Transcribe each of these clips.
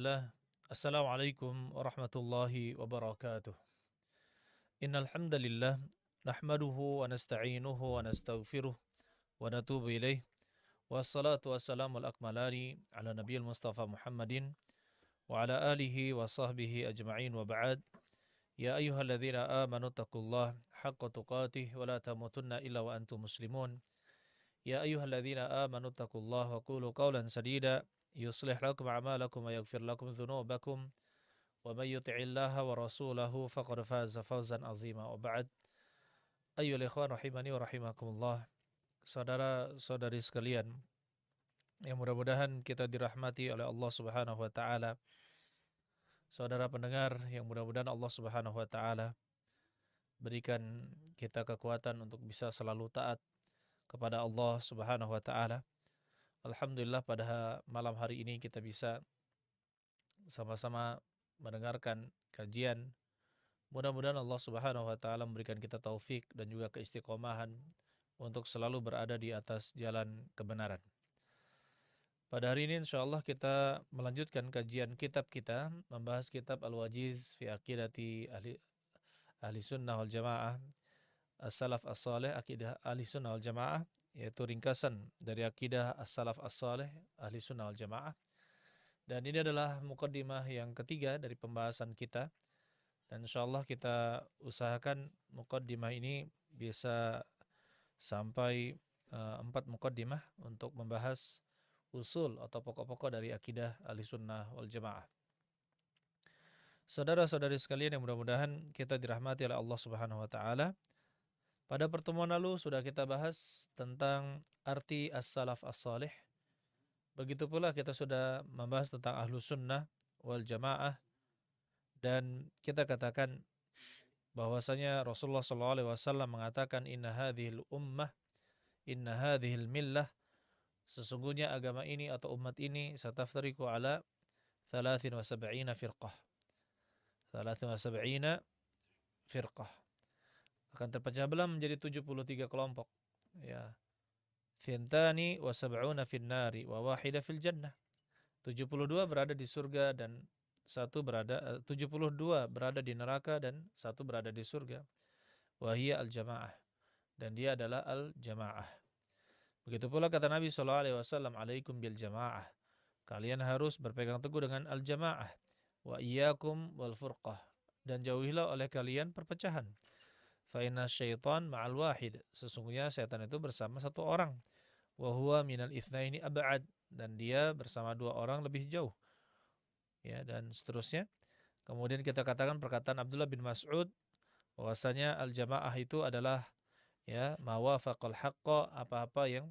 Assalamualaikum warahmatullahi wabarakatuh. Innal hamdalillah nahmaduhu wa nasta'inuhu wa nastaghfiruh wa natubu ilaih. Wassalatu wassalamu al-akmalani ala nabiyil Mustafa Muhammadin wa ala alihi wa sahbihi ajma'in wa ba'd. Ya ayyuhalladzina amanu taqullaha haqqa tuqatih wa la tamutunna illa wa antum muslimun. Ya ayyuhalladzina amanu taqullaha wa qulu qawlan sadida yuslih lakum a'malakum wa yaghfir lakum dhunubakum. ومن يطع الله ورسوله فقد فاز فوزا عظيما وبعد أيها الإخوان rahimani wa rahimakumullah. Saudara-saudari sekalian yang mudah-mudahan kita dirahmati oleh Allah Subhanahu wa taala. Saudara pendengar yang mudah-mudahan Allah Subhanahu wa taala berikan kita kekuatan untuk bisa selalu taat kepada Allah Subhanahu wa taala. Alhamdulillah pada malam hari ini kita bisa sama-sama mendengarkan kajian. Mudah-mudahan Allah Subhanahu wa taala memberikan kita taufik dan juga keistiqomahan untuk selalu berada di atas jalan kebenaran. Pada hari ini insyaallah kita melanjutkan kajian kitab kita, membahas kitab Al-Wajiz fi Aqidati Ahli Sunnah wal Jamaah, As-Salaf As-Salih, Aqidah Ahli Sunnah wal Jamaah, yaitu ringkasan dari Aqidah As-Salaf As-Salih Ahli Sunnah wal Jamaah. Dan ini adalah muqaddimah yang ketiga dari pembahasan kita. Dan insyaallah kita usahakan muqaddimah ini bisa sampai 4 muqaddimah untuk membahas usul atau pokok-pokok dari akidah Ahlussunnah wal Jamaah. Saudara-saudari sekalian yang mudah-mudahan kita dirahmati oleh Allah Subhanahu wa taala. Pada pertemuan lalu sudah kita bahas tentang arti as-salaf as-salih. Begitu pula kita sudah membahas tentang Ahlussunnah wal Jamaah. Dan kita katakan bahwasanya Rasulullah SAW mengatakan inna hadhil millah, sesungguhnya agama ini atau umat ini sataftariqu ala 73 firqah. 73 firqah. Akan terpecah belah menjadi 73 kelompok. Ya. Thintani wa sab'una fin nari wa wahida fil jannah. 72 berada di surga dan 72 berada di neraka dan 1 berada di surga. Wahia al-jamaah, dan dia adalah al-jamaah. Begitu pula kata Nabi SAW, alaikum bil jamaah, kalian harus berpegang teguh dengan al-jamaah. Wa iyyakum wal furqah, dan jauhilah oleh kalian perpecahan. Fa inna syaitan ma'al wahid, sesungguhnya setan itu bersama satu orang. Wa huwa minal itsnaini ab'ad, dan dia bersama 2 orang lebih jauh. Ya, dan seterusnya. Kemudian kita katakan perkataan Abdullah bin Mas'ud bahwasanya al-jamaah itu adalah ya mawafaqal haqqa, apa-apa yang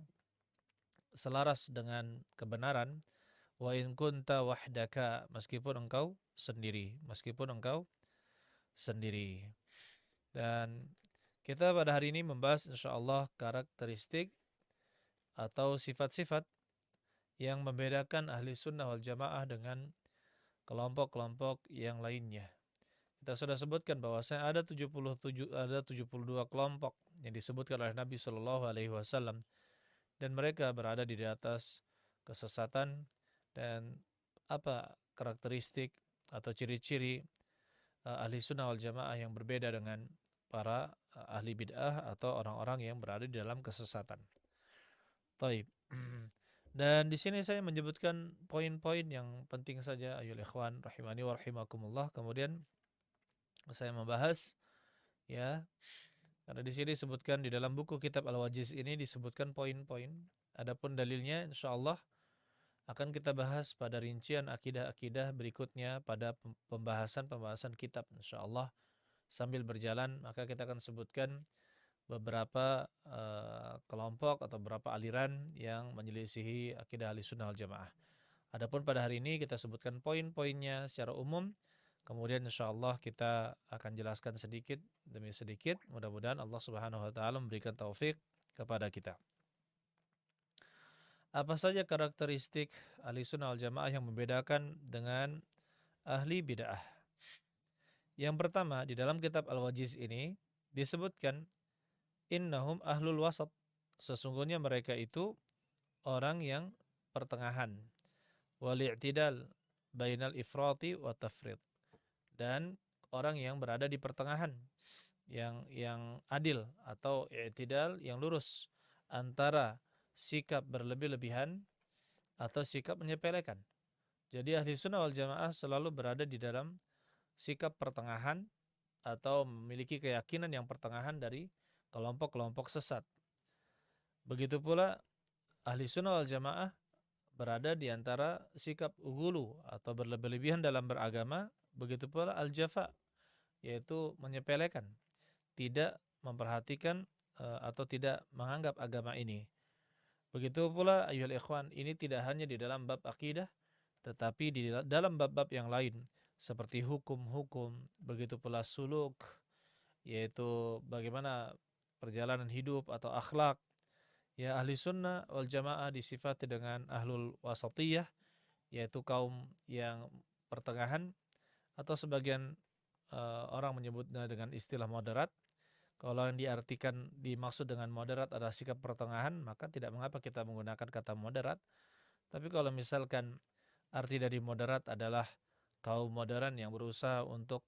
selaras dengan kebenaran. Wa in kunta wahdaka, meskipun engkau sendiri, Dan kita pada hari ini membahas insyaallah karakteristik atau sifat-sifat yang membedakan ahli sunnah wal jamaah dengan kelompok-kelompok yang lainnya. Kita sudah sebutkan bahwasanya ada 72 kelompok yang disebutkan oleh Nabi Shallallahu alaihi wasallam, dan mereka berada di atas kesesatan. Dan apa karakteristik atau ciri-ciri ahli sunnah wal jamaah yang berbeda dengan para ahli bid'ah atau orang-orang yang berada di dalam kesesatan. Taib. Dan di sini saya menyebutkan poin-poin yang penting saja, ayyuhal ikhwan rahimani wa rahimakumullah. Kemudian saya membahas ya, karena di sini disebutkan di dalam buku kitab Al-Wajiz ini disebutkan poin-poin. Adapun dalilnya insyaallah akan kita bahas pada rincian akidah-akidah berikutnya pada pembahasan kitab insyaallah. Sambil berjalan maka kita akan sebutkan beberapa kelompok atau beberapa aliran yang menyelisihi akidah Ahlussunnah wal Jamaah. Adapun pada hari ini kita sebutkan poin-poinnya secara umum. Kemudian insyaallah kita akan jelaskan sedikit demi sedikit. Mudah-mudahan Allah Subhanahu wa taala memberikan taufik kepada kita. Apa saja karakteristik Ahlussunnah wal Jamaah yang membedakan dengan ahli bid'ah? Yang pertama, di dalam kitab Al-Wajiz ini disebutkan innahum ahlul wasat, sesungguhnya mereka itu orang yang pertengahan. Wal i'tidal, bainal ifrati wa tafrid, dan orang yang berada di pertengahan, yang adil atau i'tidal, yang lurus antara sikap berlebih-lebihan atau sikap menyepelekan. Jadi ahli sunnah wal jamaah selalu berada di dalam sikap pertengahan atau memiliki keyakinan yang pertengahan dari kelompok-kelompok sesat. Begitu pula ahli sunnah wal jamaah berada di antara sikap ghulu atau berlebih-lebihan dalam beragama, begitu pula al-jafa, yaitu menyepelekan, tidak memperhatikan atau tidak menganggap agama ini. Begitu pula ayyuhal ikhwan, ini tidak hanya di dalam bab akidah, tetapi di dalam bab-bab yang lain seperti hukum-hukum, begitu pula suluk, yaitu bagaimana perjalanan hidup atau akhlak. Ya, ahli sunnah wal jamaah disifati dengan ahlul wasatiyah, yaitu kaum yang pertengahan, atau sebagian orang menyebutnya dengan istilah moderat. Kalau yang dimaksud dengan moderat adalah sikap pertengahan, maka tidak mengapa kita menggunakan kata moderat. Tapi kalau misalkan arti dari moderat adalah kaum modern yang berusaha untuk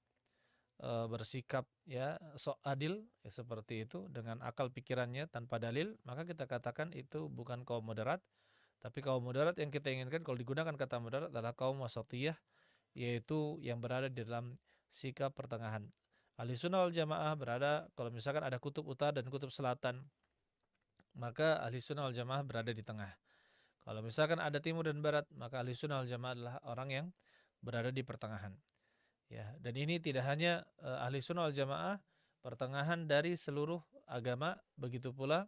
bersikap ya sok adil, ya seperti itu, dengan akal pikirannya tanpa dalil, maka kita katakan itu bukan kaum moderat. Tapi kaum moderat yang kita inginkan kalau digunakan kata moderat adalah kaum wasatiyah, yaitu yang berada di dalam sikap pertengahan. Ahli sunnah wal jamaah berada, kalau misalkan ada kutub utara dan kutub selatan, maka ahli sunnah wal jamaah berada di tengah. Kalau misalkan ada timur dan barat, maka ahli sunnah wal jamaah adalah orang yang berada di pertengahan. Ya, dan ini tidak hanya ahli sunnah wal jamaah, pertengahan dari seluruh agama, begitu pula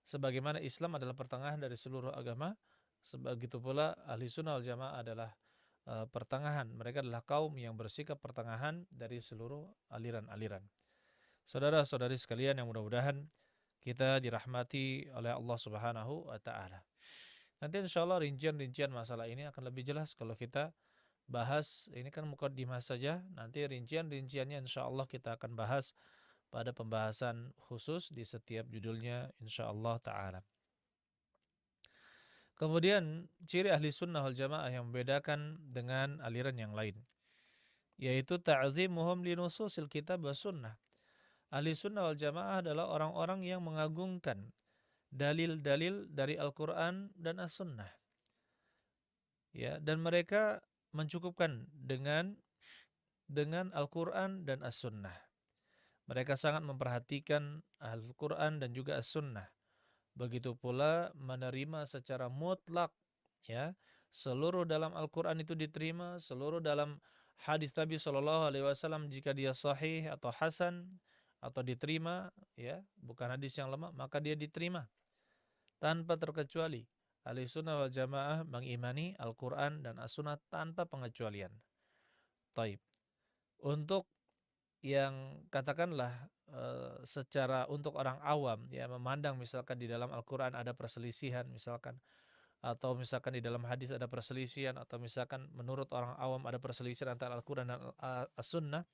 sebagaimana Islam adalah pertengahan dari seluruh agama, begitu pula ahli sunnah wal jamaah adalah pertengahan. Mereka adalah kaum yang bersikap pertengahan dari seluruh aliran-aliran. Saudara-saudari sekalian yang mudah-mudahan kita dirahmati oleh Allah Subhanahu wa taala. Nanti insya Allah rincian-rincian masalah ini akan lebih jelas kalau kita bahas, ini kan mukaddimah saja. Nanti rincian-rinciannya insya Allah kita akan bahas pada pembahasan khusus di setiap judulnya insya Allah ta'ala. Kemudian ciri ahli sunnah wal jamaah yang membedakan dengan aliran yang lain, yaitu ta'zimuhum li nususil kitab wa sunnah. Ahli sunnah wal jamaah adalah orang-orang yang mengagungkan dalil-dalil dari Al-Quran dan As-Sunnah. Ya, dan mereka mencukupkan dengan Al-Quran dan As-Sunnah. Mereka sangat memperhatikan Al-Quran dan juga As-Sunnah. Begitu pula menerima secara mutlak, ya, seluruh dalam Al-Quran itu diterima, seluruh dalam hadis Nabi Shallallahu Alaihi Wasallam jika dia sahih atau hasan atau diterima, ya, bukan hadis yang lemah, maka dia diterima tanpa terkecuali. Ahli sunnah wal jamaah mengimani Al-Quran dan As-Sunnah tanpa pengecualian. Taib. Untuk yang katakanlah secara untuk orang awam, ya, memandang misalkan di dalam Al-Quran ada perselisihan misalkan, atau misalkan di dalam hadis ada perselisihan, atau misalkan menurut orang awam ada perselisihan antara Al-Quran dan As-Sunnah,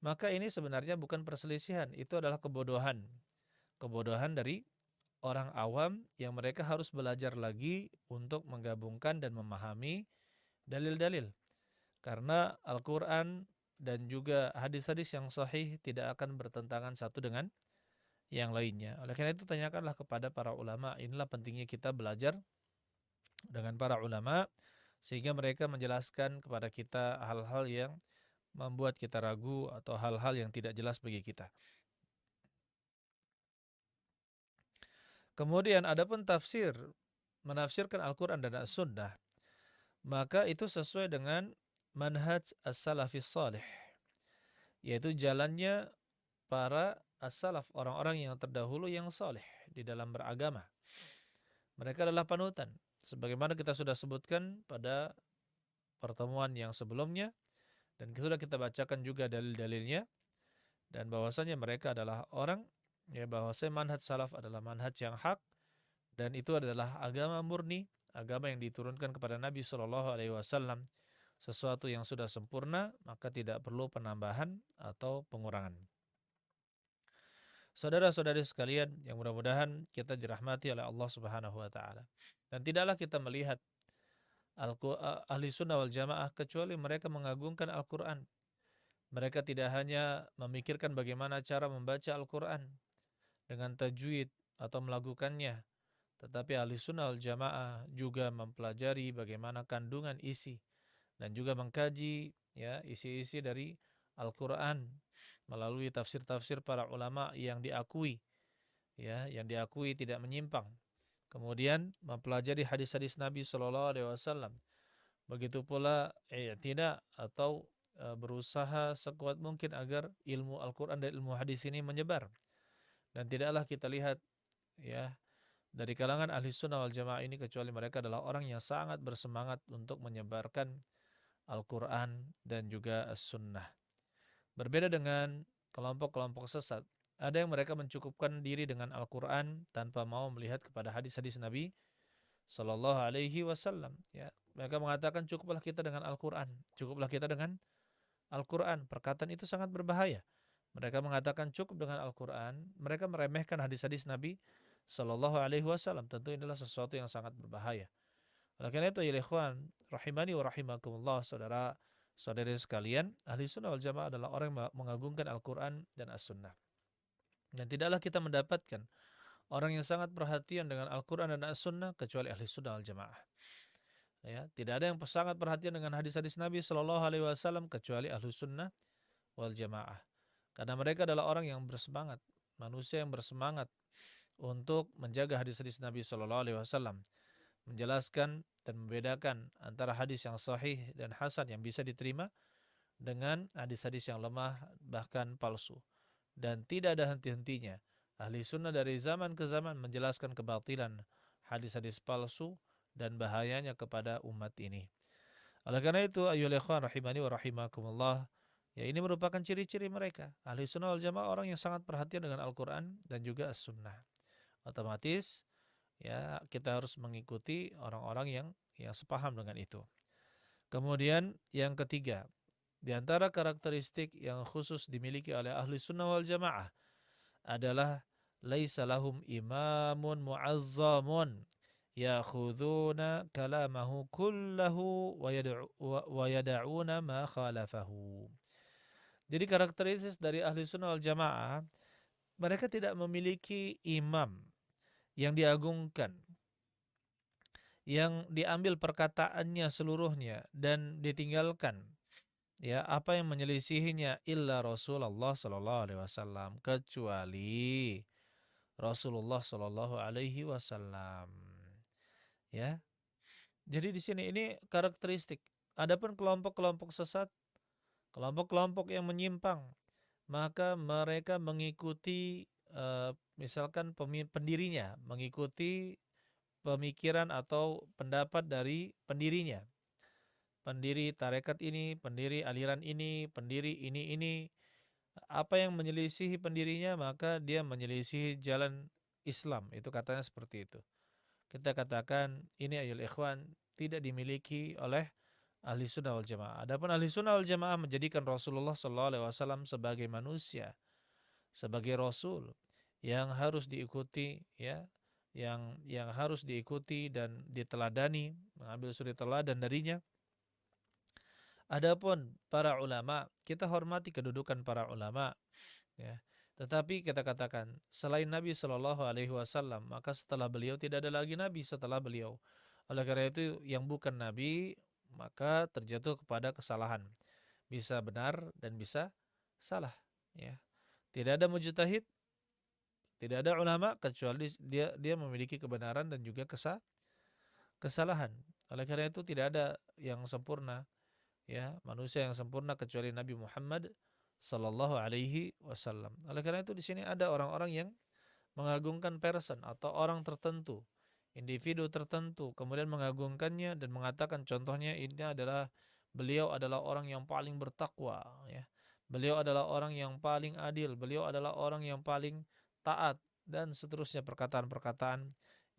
maka ini sebenarnya bukan perselisihan, itu adalah kebodohan. Kebodohan dari orang awam yang mereka harus belajar lagi untuk menggabungkan dan memahami dalil-dalil. Karena Al-Quran dan juga hadis-hadis yang sahih tidak akan bertentangan satu dengan yang lainnya. Oleh karena itu tanyakanlah kepada para ulama. Inilah pentingnya kita belajar dengan para ulama, sehingga mereka menjelaskan kepada kita hal-hal yang membuat kita ragu atau hal-hal yang tidak jelas bagi kita. Kemudian adapun tafsir, menafsirkan Al-Quran dan As-Sunnah, maka itu sesuai dengan manhaj as-salafis salih, yaitu jalannya para as-salaf, orang-orang yang terdahulu yang saleh di dalam beragama. Mereka adalah panutan, sebagaimana kita sudah sebutkan pada pertemuan yang sebelumnya, dan sudah kita bacakan juga dalil-dalilnya, dan bahwasanya mereka adalah orang, ya, bahwasanya manhaj salaf adalah manhaj yang hak, dan itu adalah agama murni, agama yang diturunkan kepada Nabi Shallallahu Alaihi Wasallam, sesuatu yang sudah sempurna, maka tidak perlu penambahan atau pengurangan. Saudara-saudari sekalian yang mudah-mudahan kita dirahmati oleh Allah Subhanahu wa taala. Dan tidaklah kita melihat ahli sunnah wal jamaah kecuali mereka mengagungkan Al-Quran. Mereka tidak hanya memikirkan bagaimana cara membaca Al-Quran dengan tajwid atau melakukannya, tetapi ahli sunnah wal jamaah juga mempelajari bagaimana kandungan isi dan juga mengkaji ya isi-isi dari Al-Quran melalui tafsir-tafsir para ulama yang diakui ya, yang diakui tidak menyimpang. Kemudian mempelajari hadis-hadis Nabi Shallallahu Alaihi Wasallam. Begitu pula tidak atau berusaha sekuat mungkin agar ilmu Al-Quran dan ilmu hadis ini menyebar. Dan tidaklah kita lihat ya dari kalangan ahli sunnah wal jamaah ini kecuali mereka adalah orang yang sangat bersemangat untuk menyebarkan Al-Quran dan juga As-Sunnah. Berbeda dengan kelompok-kelompok sesat, ada yang mereka mencukupkan diri dengan Al-Quran tanpa mau melihat kepada hadis-hadis Nabi Sallallahu Alaihi Wasallam. Ya, mereka mengatakan cukuplah kita dengan Al-Quran, cukuplah kita dengan Al-Quran. Perkataan itu sangat berbahaya. Mereka mengatakan cukup dengan Al-Quran, mereka meremehkan hadis-hadis Nabi Sallallahu Alaihi Wasallam. Tentu inilah sesuatu yang sangat berbahaya. Oleh karena itu, ya ikhwan, rahimani wa rahimakumullah, saudara-saudari sekalian, ahli sunnah wal jamaah adalah orang yang mengagungkan Al-Quran dan As-Sunnah. Dan tidaklah kita mendapatkan orang yang sangat perhatian dengan Al-Quran dan As-Sunnah kecuali ahli sunnah wal jamaah. Ya, tidak ada yang sangat perhatian dengan hadis-hadis Nabi Shallallahu Alaihi Wasallam kecuali ahli sunnah wal jamaah. Karena mereka adalah orang yang bersemangat, manusia yang bersemangat untuk menjaga hadis-hadis Nabi Shallallahu Alaihi Wasallam, menjelaskan dan membedakan antara hadis yang sahih dan hasan yang bisa diterima dengan hadis-hadis yang lemah bahkan palsu. Dan tidak ada henti-hentinya ahli sunnah dari zaman ke zaman menjelaskan kebatilan hadis-hadis palsu dan bahayanya kepada umat ini. Oleh karena itu, ayyuhal ikhwan rahimani wa rahimakumullah, ya ini merupakan ciri-ciri mereka. Ahli sunnah wal jamaah orang yang sangat perhatian dengan Al-Quran dan juga As-Sunnah. Otomatis ya kita harus mengikuti orang-orang yang sepaham dengan itu. Kemudian yang ketiga, di antara karakteristik yang khusus dimiliki oleh ahli sunnah wal jamaah adalah laisa lahum imamun mu'azzamun yakhuduna kalamahu kullahu wa yada'una ma khalafahu. Jadi karakteristik dari ahli sunnah wal jamaah, mereka tidak memiliki imam yang diagungkan, yang diambil perkataannya seluruhnya dan ditinggalkan ya apa yang menyelisihinya illa Rasulullah sallallahu alaihi wasallam, kecuali Rasulullah sallallahu alaihi wasallam. Ya. Jadi di sini ini karakteristik. Adapun kelompok-kelompok sesat, kelompok-kelompok yang menyimpang, maka mereka mengikuti misalkan pendirinya, mengikuti pemikiran atau pendapat dari pendirinya. Pendiri tarekat ini, pendiri aliran ini, pendiri ini. Apa yang menyelisihi pendirinya, maka dia menyelisihi jalan Islam. Itu katanya seperti itu. Kita katakan ini ayyul ikhwan tidak dimiliki oleh ahli sunnah wal jamaah. Adapun ahli sunnah wal jamaah menjadikan Rasulullah SAW sebagai manusia, sebagai Rasul yang harus diikuti, ya, yang harus diikuti dan diteladani, mengambil suri teladan darinya. Adapun para ulama, kita hormati kedudukan para ulama, ya. Tetapi kita katakan selain Nabi Shallallahu Alaihi Wasallam, maka setelah beliau tidak ada lagi Nabi setelah beliau. Oleh karena itu, yang bukan Nabi maka terjatuh kepada kesalahan, bisa benar dan bisa salah. Ya, tidak ada mujtahid, tidak ada ulama kecuali dia memiliki kebenaran dan juga kesalahan. Oleh karena itu tidak ada yang sempurna, ya, manusia yang sempurna kecuali Nabi Muhammad Sallallahu Alaihi Wasallam. Oleh karena itu di sini ada orang-orang yang mengagungkan person atau orang tertentu, individu tertentu, kemudian mengagungkannya dan mengatakan contohnya ini adalah beliau adalah orang yang paling bertakwa, ya. Beliau adalah orang yang paling adil, beliau adalah orang yang paling taat dan seterusnya perkataan-perkataan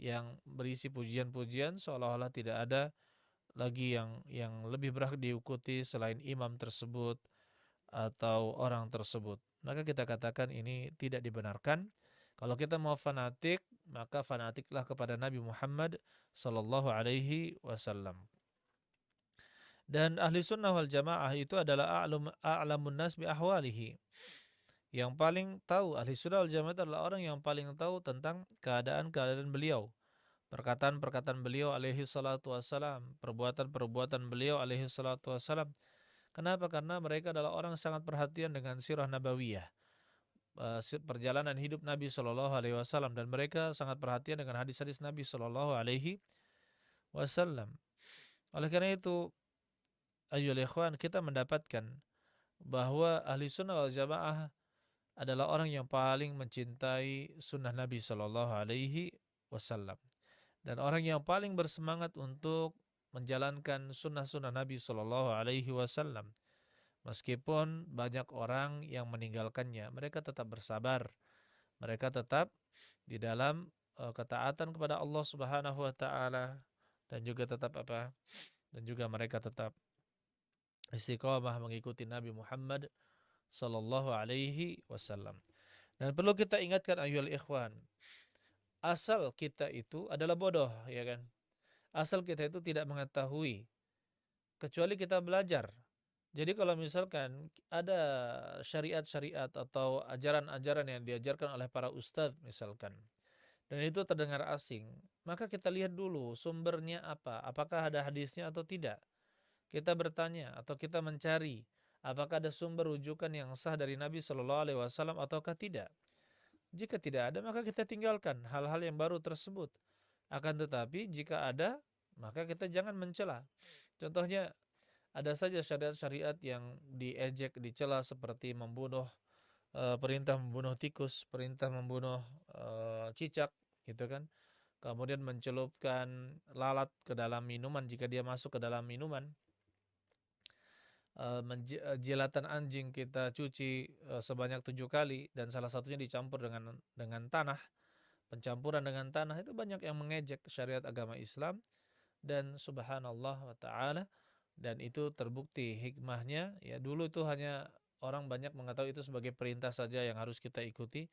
yang berisi pujian-pujian seolah-olah tidak ada lagi yang lebih berhak diikuti selain imam tersebut atau orang tersebut. Maka kita katakan ini tidak dibenarkan. Kalau kita mau fanatik, maka fanatiklah kepada Nabi Muhammad sallallahu alaihi wasallam. Dan ahli sunnah wal jamaah itu adalah a'lamun nas bi ahwalihi. Yang paling tahu, ahli sunnah wal jamaah adalah orang yang paling tahu tentang keadaan-keadaan beliau, perkataan-perkataan beliau alaihi salatu wassalam, perbuatan-perbuatan beliau alaihi salatu wassalam. Kenapa? Karena mereka adalah orang yang sangat perhatian dengan sirah nabawiyah, perjalanan hidup Nabi Shallallahu Alaihi Wasallam, dan mereka sangat perhatian dengan hadis-hadis Nabi Shallallahu Alaihi Wasallam. Oleh karena itu, ayyuhal ikhwan, kita mendapatkan bahwa ahli sunnah wal jamaah adalah orang yang paling mencintai sunnah Nabi Shallallahu Alaihi Wasallam dan orang yang paling bersemangat untuk menjalankan sunnah-sunnah Nabi Shallallahu Alaihi Wasallam. Meskipun banyak orang yang meninggalkannya, mereka tetap bersabar. Mereka tetap di dalam ketaatan kepada Allah Subhanahu wa taala, dan juga tetap apa? Dan juga mereka tetap istiqomah mengikuti Nabi Muhammad sallallahu alaihi wasallam. Dan perlu kita ingatkan ayyuhal ikhwan, asal kita itu adalah bodoh, ya kan? Asal kita itu tidak mengetahui kecuali kita belajar. Jadi kalau misalkan ada syariat-syariat atau ajaran-ajaran yang diajarkan oleh para ustadz misalkan, dan itu terdengar asing, maka kita lihat dulu sumbernya apa, apakah ada hadisnya atau tidak. Kita bertanya atau kita mencari apakah ada sumber rujukan yang sah dari Nabi Shallallahu Alaihi Wasallam ataukah tidak. Jika tidak ada, maka kita tinggalkan hal-hal yang baru tersebut. Akan tetapi jika ada, maka kita jangan mencela. Contohnya, ada saja syariat-syariat yang diejek, dicela, seperti membunuh, perintah membunuh tikus, perintah membunuh cicak, gitu kan. Kemudian mencelupkan lalat ke dalam minuman jika dia masuk ke dalam minuman. Jilatan anjing kita cuci sebanyak 7 kali dan salah satunya dicampur dengan tanah. Pencampuran dengan tanah itu banyak yang mengejek syariat agama Islam, dan subhanallah wa ta'ala, dan itu terbukti hikmahnya. Ya, dulu itu hanya orang banyak mengetahui itu sebagai perintah saja yang harus kita ikuti,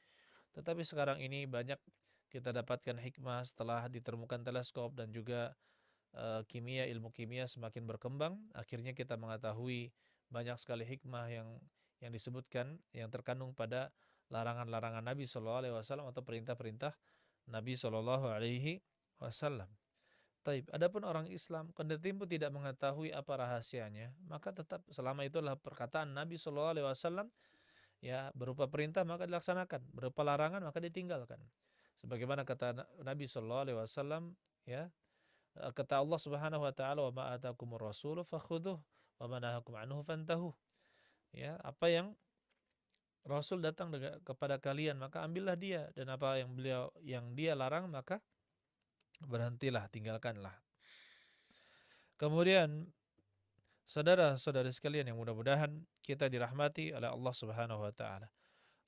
tetapi sekarang ini banyak kita dapatkan hikmah setelah ditemukan teleskop dan juga ilmu kimia semakin berkembang. Akhirnya kita mengetahui banyak sekali hikmah yang disebutkan, yang terkandung pada larangan-larangan Nabi Shallallahu Alaihi Wasallam atau perintah-perintah Nabi Shallallahu Alaihi Wasallam. Taib. Adapun orang Islam, kendati pun tidak mengetahui apa rahasianya, maka tetap selama itu adalah perkataan Nabi Shallallahu Alaihi Wasallam, ya, berupa perintah maka dilaksanakan, berupa larangan maka ditinggalkan. Sebagaimana kata Nabi Shallallahu Alaihi Wasallam, ya, kata Allah Subhanahu Wa Taala, wa ma atakumur rasulu fakhudhuh wa ma nahakum anhu fantahu. Ya, apa yang Rasul datang kepada kalian maka ambillah dia, dan apa yang dia larang maka berhentilah, tinggalkanlah. Kemudian saudara-saudari sekalian yang mudah-mudahan kita dirahmati oleh Allah Subhanahu wa taala.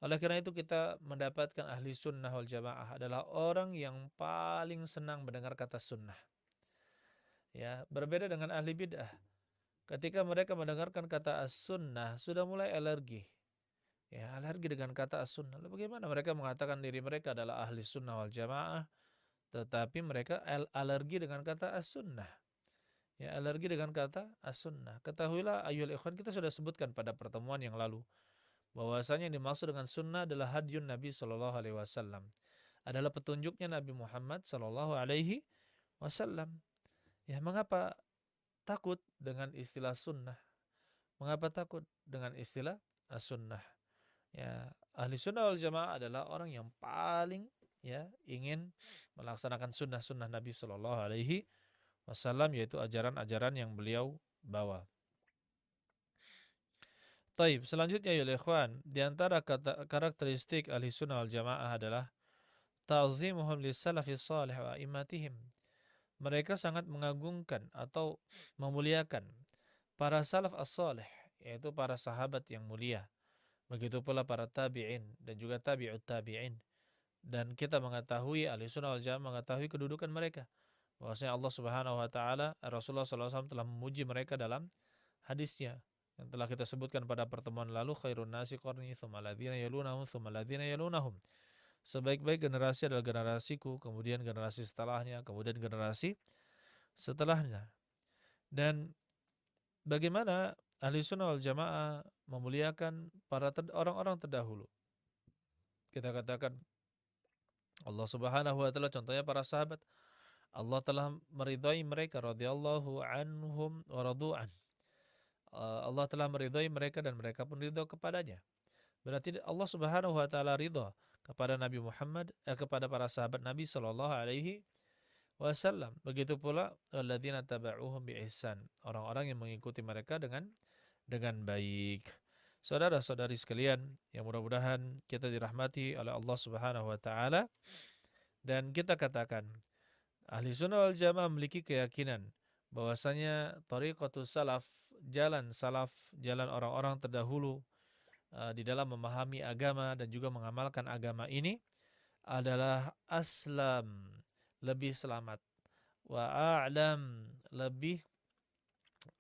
Oleh karena itu kita mendapatkan ahli sunnah wal jamaah adalah orang yang paling senang mendengar kata sunnah. Ya, berbeda dengan ahli bid'ah. Ketika mereka mendengarkan kata as-sunnah sudah mulai alergi. Ya, alergi dengan kata as-sunnah. Lalu bagaimana mereka mengatakan diri mereka adalah ahli sunnah wal jamaah, tetapi mereka alergi dengan kata as-sunnah. Ya, alergi dengan kata as-sunnah. Ketahuilah ayyuhal ikhwan, kita sudah sebutkan pada pertemuan yang lalu bahwasanya yang dimaksud dengan sunnah adalah hadyun Nabi Shallallahu Alaihi Wasallam, adalah petunjuknya Nabi Muhammad Shallallahu Alaihi Wasallam. Ya, mengapa takut dengan istilah sunnah? Mengapa takut dengan istilah as-sunnah? Ya, ahli sunnah wal jamaah adalah orang yang paling, ya, ingin melaksanakan sunnah-sunnah Nabi Shallallahu Alaihi Wasallam, yaitu ajaran-ajaran yang beliau bawa. Taib, selanjutnya ya ikhwan, di antara karakteristik ahli sunnah wal jamaah adalah ta'zimuhum lis-salafis salih wa imatihim. Mereka sangat mengagungkan atau memuliakan para salaf as-salih, yaitu para sahabat yang mulia. Begitu pula para tabi'in dan juga tabi'ut tabi'in. Dan kita mengetahui, ahli sunnah wal jamaah mengetahui kedudukan mereka, bahwasanya Allah Subhanahu wa taala, Rasulullah SAW telah memuji mereka dalam hadisnya yang telah kita sebutkan pada pertemuan lalu, khairun nasi qarni tsumma alladziina yalunahum tsumma alladziina yalunahum. Sebaik-baik generasi adalah generasiku, kemudian generasi setelahnya, kemudian generasi setelahnya. Dan bagaimana ahli sunnah wal jamaah memuliakan orang-orang terdahulu. Kita katakan Allah Subhanahu wa taala, contohnya para sahabat, Allah telah meridhai mereka radhiyallahu anhum wa radu'an. Allah telah meridhai mereka dan mereka pun ridho kepadanya. Berarti Allah Subhanahu wa taala ridha kepada Nabi Muhammad, kepada para sahabat Nabi sallallahu alaihi wasallam. Begitu pula alladzina taba'uhum bi ihsan, orang-orang yang mengikuti mereka dengan baik. Saudara-saudari sekalian, yang mudah-mudahan kita dirahmati oleh Allah Subhanahu wa taala, dan kita katakan ahli sunnah wal jamaah memiliki keyakinan bahwasanya tariqatus salaf, jalan salaf, jalan orang-orang terdahulu di dalam memahami agama dan juga mengamalkan agama ini adalah aslam, lebih selamat, wa a'lam, lebih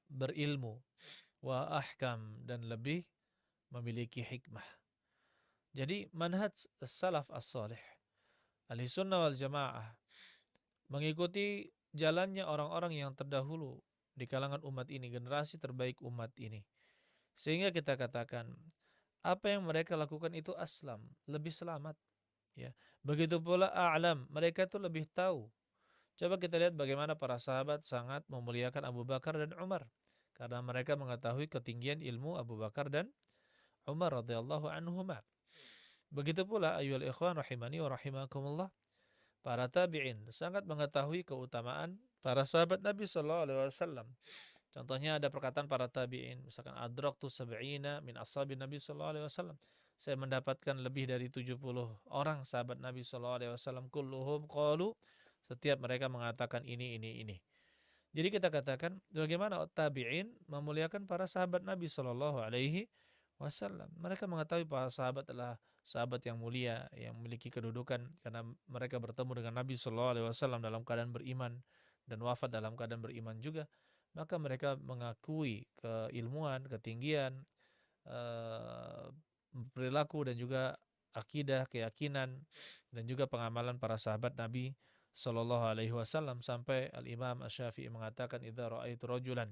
berilmu, wa ahkam, dan lebih memiliki hikmah. Jadi manhaj salaf as-salih, ahli sunnah wal jamaah, mengikuti jalannya orang-orang yang terdahulu di kalangan umat ini, generasi terbaik umat ini. Sehingga kita katakan apa yang mereka lakukan itu aslam, lebih selamat. Ya. Begitu pula a'lam, mereka itu lebih tahu. Coba kita lihat bagaimana para sahabat sangat memuliakan Abu Bakar dan Umar, karena mereka mengetahui ketinggian ilmu Abu Bakar dan Umar radhiyallahu anhuma. Begitu pula ayyuhal ikhwan rahimani wa rahimakumullah, para tabi'in sangat mengetahui keutamaan para sahabat Nabi sallallahu alaihi wasallam. Contohnya ada perkataan para tabi'in, misalkan adraktu sab'ina min ashabin Nabi sallallahu alaihi wasallam. Saya mendapatkan lebih dari 70 orang sahabat Nabi sallallahu alaihi wasallam, kulluhum qalu, setiap mereka mengatakan ini. Jadi kita katakan bagaimana tabi'in memuliakan para sahabat Nabi sallallahu alaihi wasallam. Mereka mengetahui para sahabat adalah sahabat yang mulia, yang memiliki kedudukan karena mereka bertemu dengan Nabi sallallahu alaihi wasallam dalam keadaan beriman dan wafat dalam keadaan beriman juga. Maka mereka mengakui keilmuan, ketinggian, perilaku dan juga akidah, keyakinan dan juga pengamalan para sahabat Nabi sallallahu alaihi wasallam, sampai Al-Imam Asy-Syafi'i mengatakan idza ra'aitu rajulan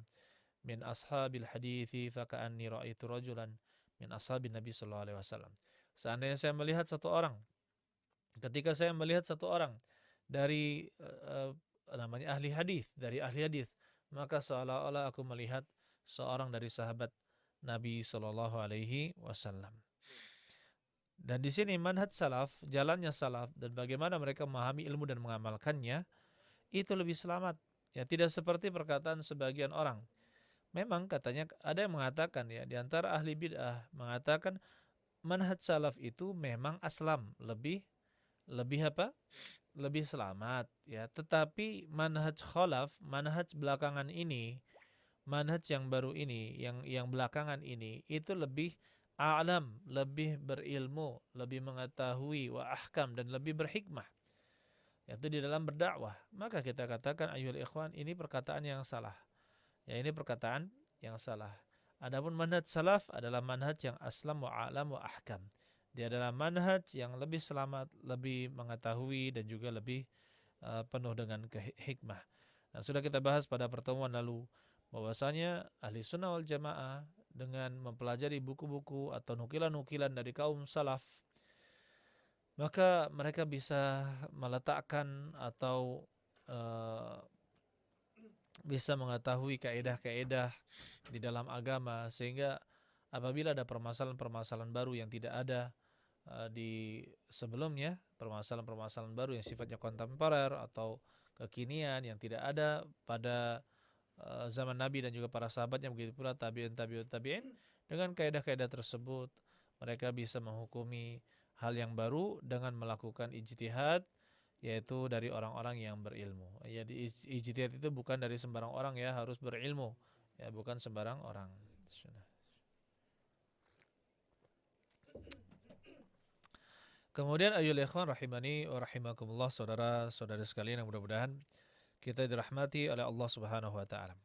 min ashabil hadithi faka'anni ra'aitu rajulan min ashabin Nabi sallallahu alaihi wasallam. Seandainya saya melihat satu orang, ketika saya melihat satu orang dari namanya ahli hadis, dari ahli hadis, maka seolah-olah aku melihat seorang dari sahabat Nabi sallallahu alaihi wasallam. Dan di sini manhaj salaf, jalannya salaf dan bagaimana mereka memahami ilmu dan mengamalkannya itu lebih selamat. Ya, tidak seperti perkataan sebagian orang. Memang katanya ada yang mengatakan, ya, di antara ahli bid'ah mengatakan manhaj salaf itu memang aslam, lebih apa? Lebih selamat, ya. Tetapi manhaj khalaf, manhaj belakangan ini, manhaj yang baru ini, yang belakangan ini itu lebih a'lam, lebih berilmu, lebih mengetahui, wa ahkam, dan lebih berhikmah, yaitu di dalam berdakwah. Maka kita katakan ayyuhal ikhwan, ini perkataan yang salah. Ya, ini perkataan yang salah. Adapun manhaj salaf adalah manhaj yang aslam wa a'lam wa ahkam. Dia adalah manhaj yang lebih selamat, lebih mengetahui dan juga lebih penuh dengan hikmah. Nah, sudah kita bahas pada pertemuan lalu bahwasanya ahli sunnah wal jamaah dengan mempelajari buku-buku atau nukilan-nukilan dari kaum salaf, maka mereka bisa meletakkan atau bisa mengetahui kaedah-kaedah di dalam agama, sehingga apabila ada permasalahan-permasalahan baru yang tidak ada di sebelumnya, permasalahan-permasalahan baru yang sifatnya kontemporer atau kekinian yang tidak ada pada zaman Nabi dan juga para sahabatnya, begitu pula tabi'in, dengan kaedah-kaedah tersebut mereka bisa menghukumi hal yang baru dengan melakukan ijtihad, yaitu dari orang-orang yang berilmu. Ya, ijtihad itu bukan dari sembarang orang, ya, harus berilmu, ya, bukan sembarang orang. Kemudian ayyuhal ikhwan rahimani wa rahimakumullah, saudara-saudara sekalian yang mudah-mudahan kita dirahmati oleh Allah Subhanahu wa taala.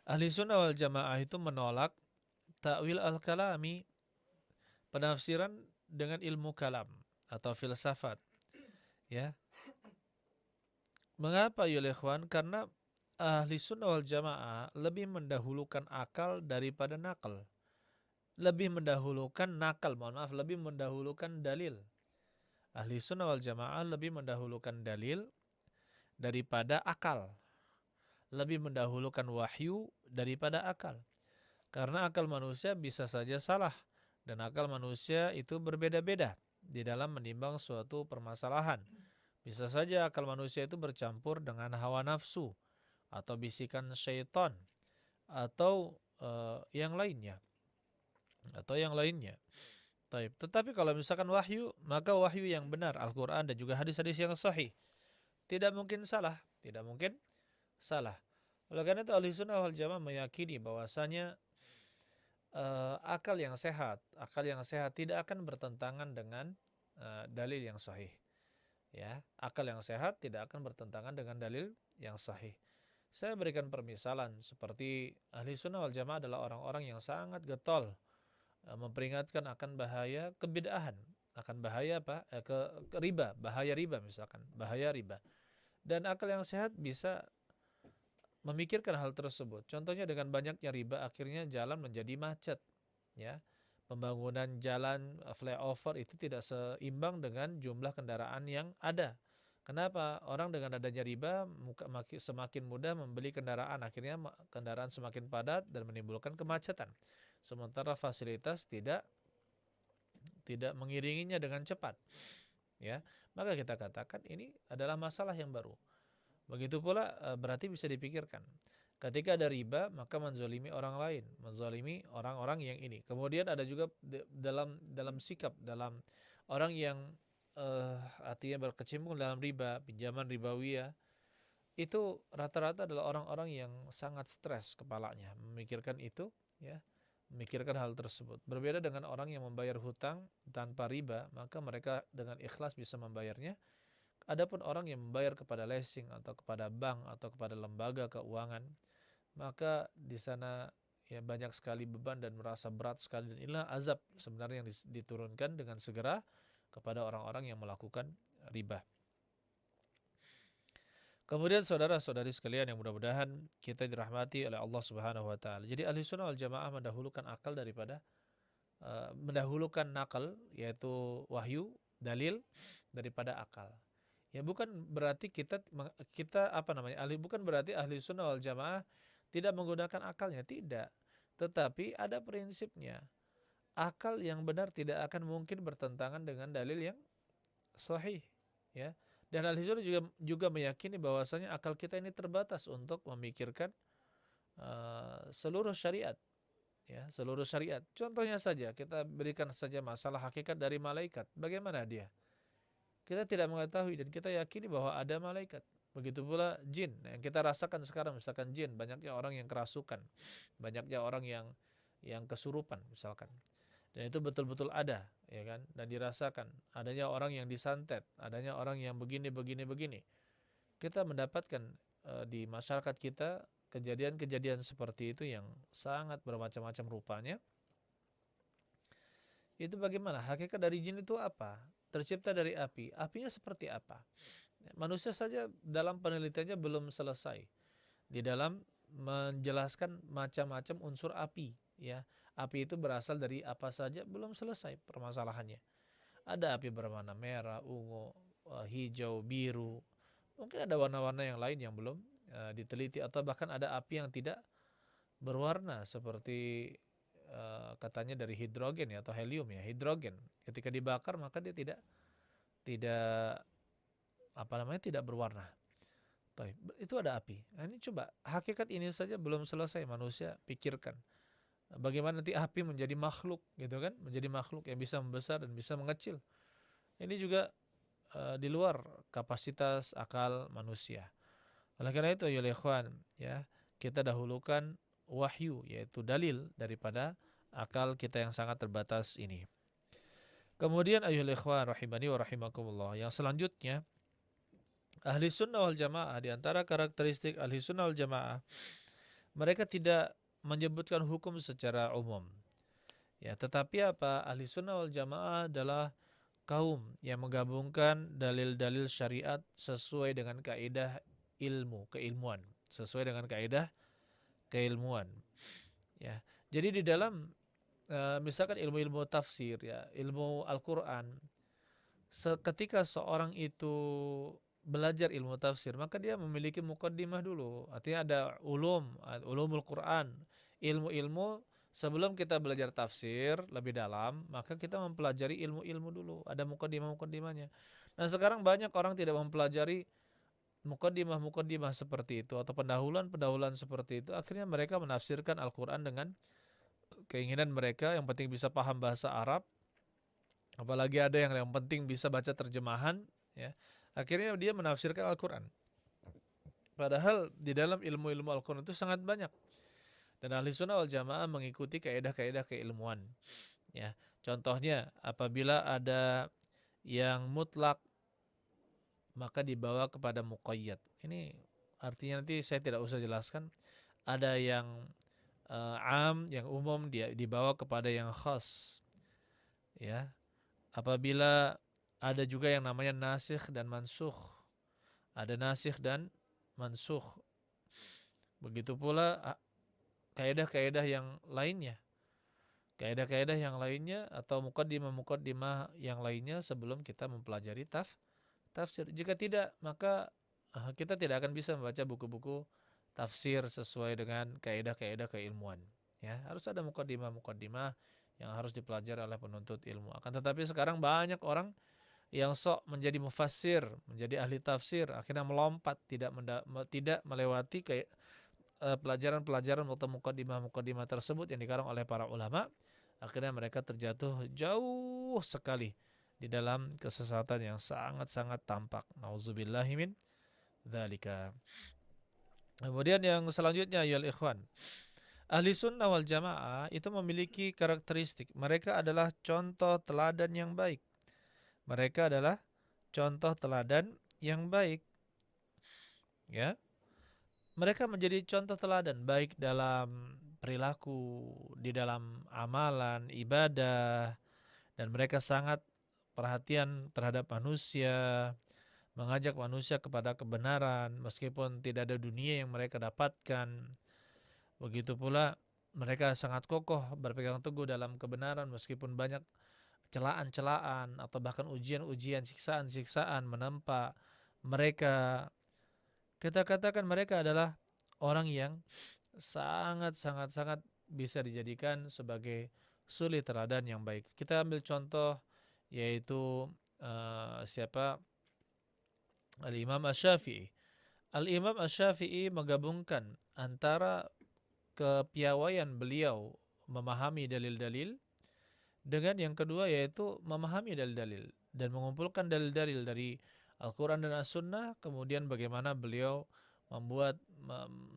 Ahli sunnah wal jamaah itu menolak ta'wil al-kalami, penafsiran dengan ilmu kalam atau filsafat. Ya. Mengapa ya ikhwan? Karena ahli sunnah wal jamaah lebih mendahulukan akal daripada nakal. Lebih mendahulukan nakal, mohon maaf, lebih mendahulukan dalil. Ahli sunnah wal jamaah lebih mendahulukan dalil daripada akal. Lebih mendahulukan wahyu daripada akal. Karena akal manusia bisa saja salah. Dan akal manusia itu berbeda-beda di dalam menimbang suatu permasalahan. Bisa saja akal manusia itu bercampur dengan hawa nafsu atau bisikan syaitan atau yang lainnya. Tetapi kalau misalkan wahyu, maka wahyu yang benar, Al-Quran dan juga hadis-hadis yang sahih. Tidak mungkin salah. Tidak mungkin salah. Oleh karena itu ahli sunnah wal jamaah meyakini bahwasanya akal yang sehat tidak akan bertentangan dengan dalil yang sahih. Ya, akal yang sehat tidak akan bertentangan dengan dalil yang sahih. Saya berikan permisalan seperti ahli sunnah wal jamaah adalah orang-orang yang sangat getol memperingatkan akan bahaya kebid'ahan, akan bahaya ke riba, bahaya riba misalkan, bahaya riba. Dan akal yang sehat bisa memikirkan hal tersebut. Contohnya dengan banyaknya riba akhirnya jalan menjadi macet, ya. Pembangunan jalan flyover itu tidak seimbang dengan jumlah kendaraan yang ada. Kenapa? Orang dengan adanya riba semakin mudah membeli kendaraan, akhirnya kendaraan semakin padat dan menimbulkan kemacetan. Sementara fasilitas tidak mengiringinya dengan cepat. Ya, maka kita katakan ini adalah masalah yang baru. Begitu pula berarti bisa dipikirkan. Ketika ada riba, maka menzalimi orang lain, menzalimi orang-orang yang ini. Kemudian ada juga dalam sikap, dalam orang yang artinya berkecimpung dalam riba, pinjaman ribawiyah, itu rata-rata adalah orang-orang yang sangat stres kepalanya memikirkan itu, ya, memikirkan hal tersebut. Berbeda dengan orang yang membayar hutang tanpa riba, maka mereka dengan ikhlas bisa membayarnya. Adapun orang yang membayar kepada leasing atau kepada bank atau kepada lembaga keuangan, maka di sana ya banyak sekali beban dan merasa berat sekali, dan inilah azab sebenarnya yang diturunkan dengan segera kepada orang-orang yang melakukan riba. Kemudian saudara-saudari sekalian yang mudah-mudahan kita dirahmati oleh Allah Subhanahu wa taala. Jadi ahli sunnah wal jamaah mendahulukan akal daripada mendahulukan nakal, yaitu wahyu, dalil daripada akal. Ya bukan berarti kita bukan berarti ahli sunnah wal jamaah tidak menggunakan akalnya, tidak. Tetapi ada prinsipnya. Akal yang benar tidak akan mungkin bertentangan dengan dalil yang sahih, ya. Dan ahli sunnah juga meyakini bahwasanya akal kita ini terbatas untuk memikirkan seluruh syariat, ya, seluruh syariat. Contohnya saja, kita berikan saja masalah hakikat dari malaikat. Bagaimana dia? Kita tidak mengetahui dan kita yakini bahwa ada malaikat. Begitu pula jin yang kita rasakan sekarang, misalkan jin, banyaknya orang yang kerasukan, banyaknya orang yang kesurupan misalkan. Dan itu betul-betul ada, ya kan? Dan dirasakan. Adanya orang yang disantet, adanya orang yang begini. Kita mendapatkan di masyarakat kita kejadian-kejadian seperti itu yang sangat bermacam-macam rupanya. Itu bagaimana? Hakikat dari jin itu apa? Tercipta dari api. Apinya seperti apa? Manusia saja dalam penelitiannya belum selesai di dalam menjelaskan macam-macam unsur api, ya. Api itu berasal dari apa saja belum selesai permasalahannya. Ada api berwarna merah, ungu, hijau, biru. Mungkin ada warna-warna yang lain yang belum diteliti, atau bahkan ada api yang tidak berwarna seperti katanya dari hidrogen, ya, atau helium, ya, hidrogen. Ketika dibakar maka dia tidak tidak berwarna. Itu ada api. Nah, ini coba hakikat ini saja belum selesai manusia pikirkan. Bagaimana nanti api menjadi makhluk, gitu kan? Menjadi makhluk yang bisa membesar dan bisa mengecil. Ini juga di luar kapasitas akal manusia. Oleh karena itu ya ikhwan, ya, kita dahulukan wahyu, yaitu dalil, daripada akal kita yang sangat terbatas ini. Kemudian ayyuhal ikhwan rahimani wa rahimakumullah, yang selanjutnya ahli sunnah wal jamaah, di antara karakteristik ahli sunnah wal jamaah, mereka tidak menyebutkan hukum secara umum, ya, tetapi apa? Ahli sunnah wal jamaah adalah kaum yang menggabungkan dalil-dalil syariat sesuai dengan kaidah ilmu, keilmuan, sesuai dengan kaidah keilmuan. Ya, jadi di dalam misalkan ilmu-ilmu tafsir, ya, ilmu Al-Quran, ketika seorang itu belajar ilmu tafsir, maka dia memiliki mukaddimah dulu. Artinya ada ulumul Quran, ilmu-ilmu sebelum kita belajar tafsir lebih dalam, maka kita mempelajari ilmu-ilmu dulu. Ada mukaddimah-mukaddimahnya. Nah, sekarang banyak orang tidak mempelajari mukaddimah-mukaddimah seperti itu atau pendahuluan-pendahuluan seperti itu. Akhirnya mereka menafsirkan Al-Quran dengan keinginan mereka, yang penting bisa paham bahasa Arab, apalagi ada yang penting bisa baca terjemahan, ya. Akhirnya dia menafsirkan Al-Quran. Padahal di dalam ilmu-ilmu Al-Quran itu sangat banyak. Dan ahli sunnah wal jamaah mengikuti kaidah-kaidah keilmuan. Ya, contohnya apabila ada yang mutlak maka dibawa kepada muqayyad. Ini artinya nanti saya tidak usah jelaskan. Ada yang am, yang umum, dia dibawa kepada yang khas. Ya, apabila ada juga yang namanya nasikh dan mansukh. Ada nasikh dan mansukh. Begitu pula kaidah-kaidah yang lainnya. Kaidah-kaidah yang lainnya atau mukaddimah-mukaddimah yang lainnya sebelum kita mempelajari tafsir. Jika tidak, maka kita tidak akan bisa membaca buku-buku tafsir sesuai dengan kaidah-kaidah keilmuan. Ya, harus ada mukaddimah-mukaddimah yang harus dipelajari oleh penuntut ilmu. Akan tetapi sekarang banyak orang yang sok menjadi mufassir, menjadi ahli tafsir, akhirnya melompat, tidak melewati pelajaran-pelajaran atau mukaddimah-mukaddimah tersebut yang dikarang oleh para ulama. Akhirnya mereka terjatuh jauh sekali di dalam kesesatan yang sangat-sangat tampak. Nauzubillahi min dzalika. Kemudian yang selanjutnya, ya ikhwan, ahli sunnah wal jamaah itu memiliki karakteristik. Mereka adalah contoh teladan yang baik. Mereka adalah contoh teladan yang baik. Ya, mereka menjadi contoh teladan baik dalam perilaku, di dalam amalan, ibadah, dan mereka sangat perhatian terhadap manusia, mengajak manusia kepada kebenaran meskipun tidak ada dunia yang mereka dapatkan. Begitu pula mereka sangat kokoh berpegang teguh dalam kebenaran meskipun banyak celaan-celaan atau bahkan ujian-ujian, siksaan-siksaan menempa mereka. Kita katakan mereka adalah orang yang sangat bisa dijadikan sebagai suri teladan yang baik. Kita ambil contoh yaitu siapa? Al-Imam Asy-Syafi'i. Al-Imam Asy-Syafi'i menggabungkan antara kepiawaian beliau memahami dalil-dalil dengan yang kedua yaitu memahami dalil-dalil dan mengumpulkan dalil-dalil dari Al-Quran dan As-Sunnah, kemudian bagaimana beliau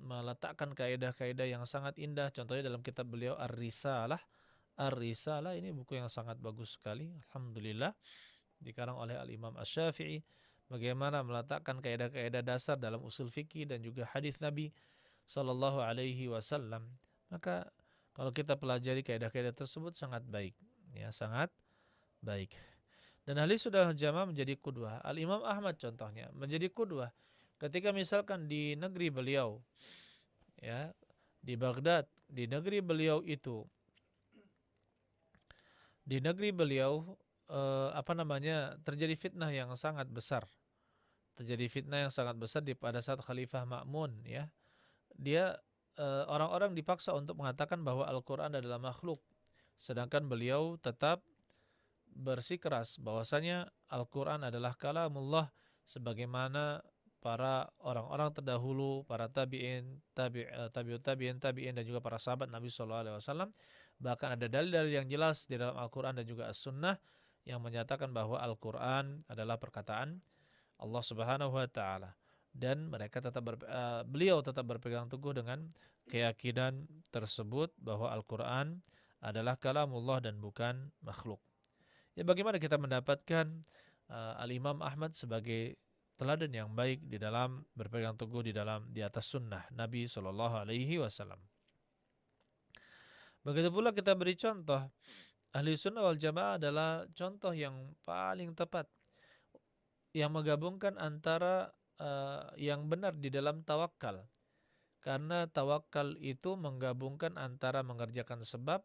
meletakkan kaidah-kaidah yang sangat indah. Contohnya dalam kitab beliau Ar-Risalah. Ar-Risalah ini buku yang sangat bagus sekali, alhamdulillah, dikarang oleh Al-Imam Asy-Syafi'i. Bagaimana meletakkan kaidah-kaidah dasar dalam usul fikih dan juga hadis Nabi Sallallahu Alaihi Wasallam. Maka kalau kita pelajari kaidah-kaidah tersebut sangat baik, ya, sangat baik. Dan ahli sunnah jamaah menjadi qudwah. Al-Imam Ahmad contohnya menjadi qudwah ketika misalkan di negeri beliau, ya, di Baghdad, di negeri beliau itu, di negeri beliau terjadi fitnah yang sangat besar. Terjadi fitnah yang sangat besar pada saat Khalifah Ma'mun, ya. Dia orang-orang dipaksa untuk mengatakan bahwa Al-Quran adalah makhluk, sedangkan beliau tetap bersikeras bahwasanya Al-Quran adalah kalamullah sebagaimana para orang-orang terdahulu, para tabi'ut tabi'in dan juga para sahabat Nabi SAW. Bahkan ada dalil-dalil yang jelas di dalam Al-Quran dan juga As-Sunnah yang menyatakan bahwa Al-Quran adalah perkataan Allah Subhanahu wa taala, dan beliau tetap berpegang teguh dengan keyakinan tersebut bahwa Al-Quran adalah kalamullah dan bukan makhluk. Ya, bagaimana kita mendapatkan Al-Imam Ahmad sebagai teladan yang baik di dalam berpegang teguh di atas sunnah Nabi Shallallahu Alaihi Wasallam. Begitu pula kita beri contoh, ahli sunnah wal jamaah adalah contoh yang paling tepat yang menggabungkan antara yang benar di dalam tawakal, Karena tawakal itu menggabungkan antara mengerjakan sebab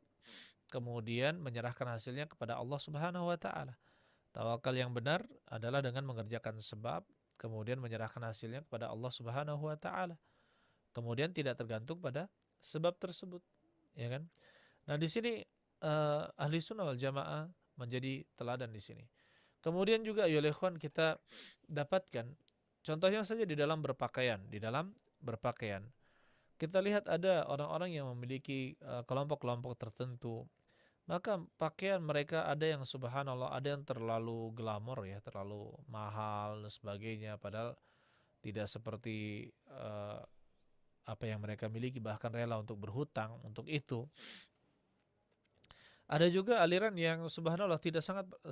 kemudian menyerahkan hasilnya kepada Allah Subhanahu wa taala. Tawakal yang benar adalah dengan mengerjakan sebab kemudian menyerahkan hasilnya kepada Allah Subhanahu wa taala. Kemudian tidak tergantung pada sebab tersebut, ya kan? Nah, di sini ahli sunnah wal jamaah menjadi teladan di sini. Kemudian juga ya ikhwan, kita dapatkan contohnya saja di dalam berpakaian. Kita lihat ada orang-orang yang memiliki kelompok-kelompok tertentu, maka pakaian mereka ada yang subhanallah, ada yang terlalu glamor ya, terlalu mahal dan sebagainya, padahal tidak seperti apa yang mereka miliki, bahkan rela untuk berhutang untuk itu. Ada juga aliran yang subhanallah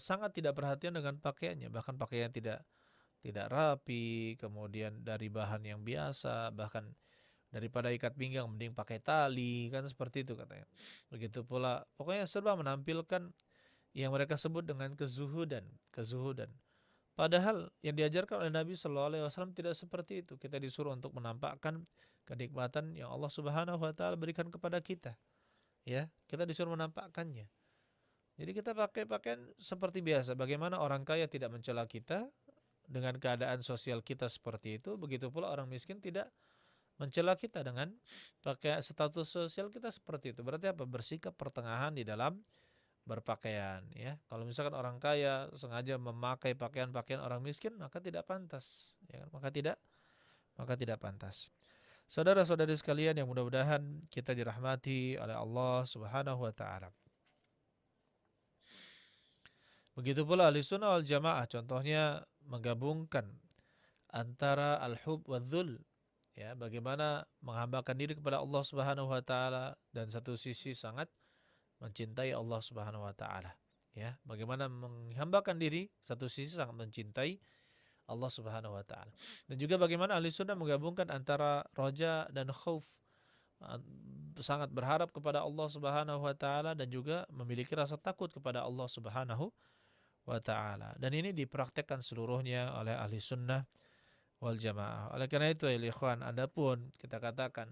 sangat tidak perhatian dengan pakaiannya, bahkan pakaian tidak rapi, kemudian dari bahan yang biasa, bahkan daripada ikat pinggang mending pakai tali, kan seperti itu katanya. Begitu pula pokoknya serba menampilkan yang mereka sebut dengan kezuhudan. Padahal yang diajarkan oleh Nabi Shallallahu Alaihi Wasallam tidak seperti itu. Kita disuruh untuk menampakkan kenikmatan yang Allah Subhanahu Wa Taala berikan kepada kita. Ya, kita disuruh menampakkannya. Jadi kita pakai pakaian seperti biasa. Bagaimana orang kaya tidak mencela kita dengan keadaan sosial kita seperti itu, begitu pula orang miskin tidak mencela kita dengan pakai status sosial kita seperti itu. Berarti apa? Bersikap pertengahan di dalam berpakaian, ya. Kalau misalkan orang kaya sengaja memakai pakaian-pakaian orang miskin, maka tidak pantas, ya kan? Maka tidak pantas. Saudara-saudari sekalian yang mudah-mudahan kita dirahmati oleh Allah Subhanahu wa taala. Begitu pula ahli sunnah wal jamaah, contohnya menggabungkan antara al-hub wa dhul, ya, bagaimana menghambakan diri kepada Allah Subhanahu wa taala dan satu sisi sangat mencintai Allah Subhanahu wa taala, ya. Bagaimana menghambakan diri, satu sisi sangat mencintai Allah Subhanahu wa taala. Dan juga bagaimana ahli sunnah menggabungkan antara roja dan khauf, sangat berharap kepada Allah Subhanahu wa taala dan juga memiliki rasa takut kepada Allah Subhanahu wa ta'ala. Dan ini dipraktekkan seluruhnya oleh ahli sunnah wal jamaah. Oleh karena itu ya ikhwan, adapun kita katakan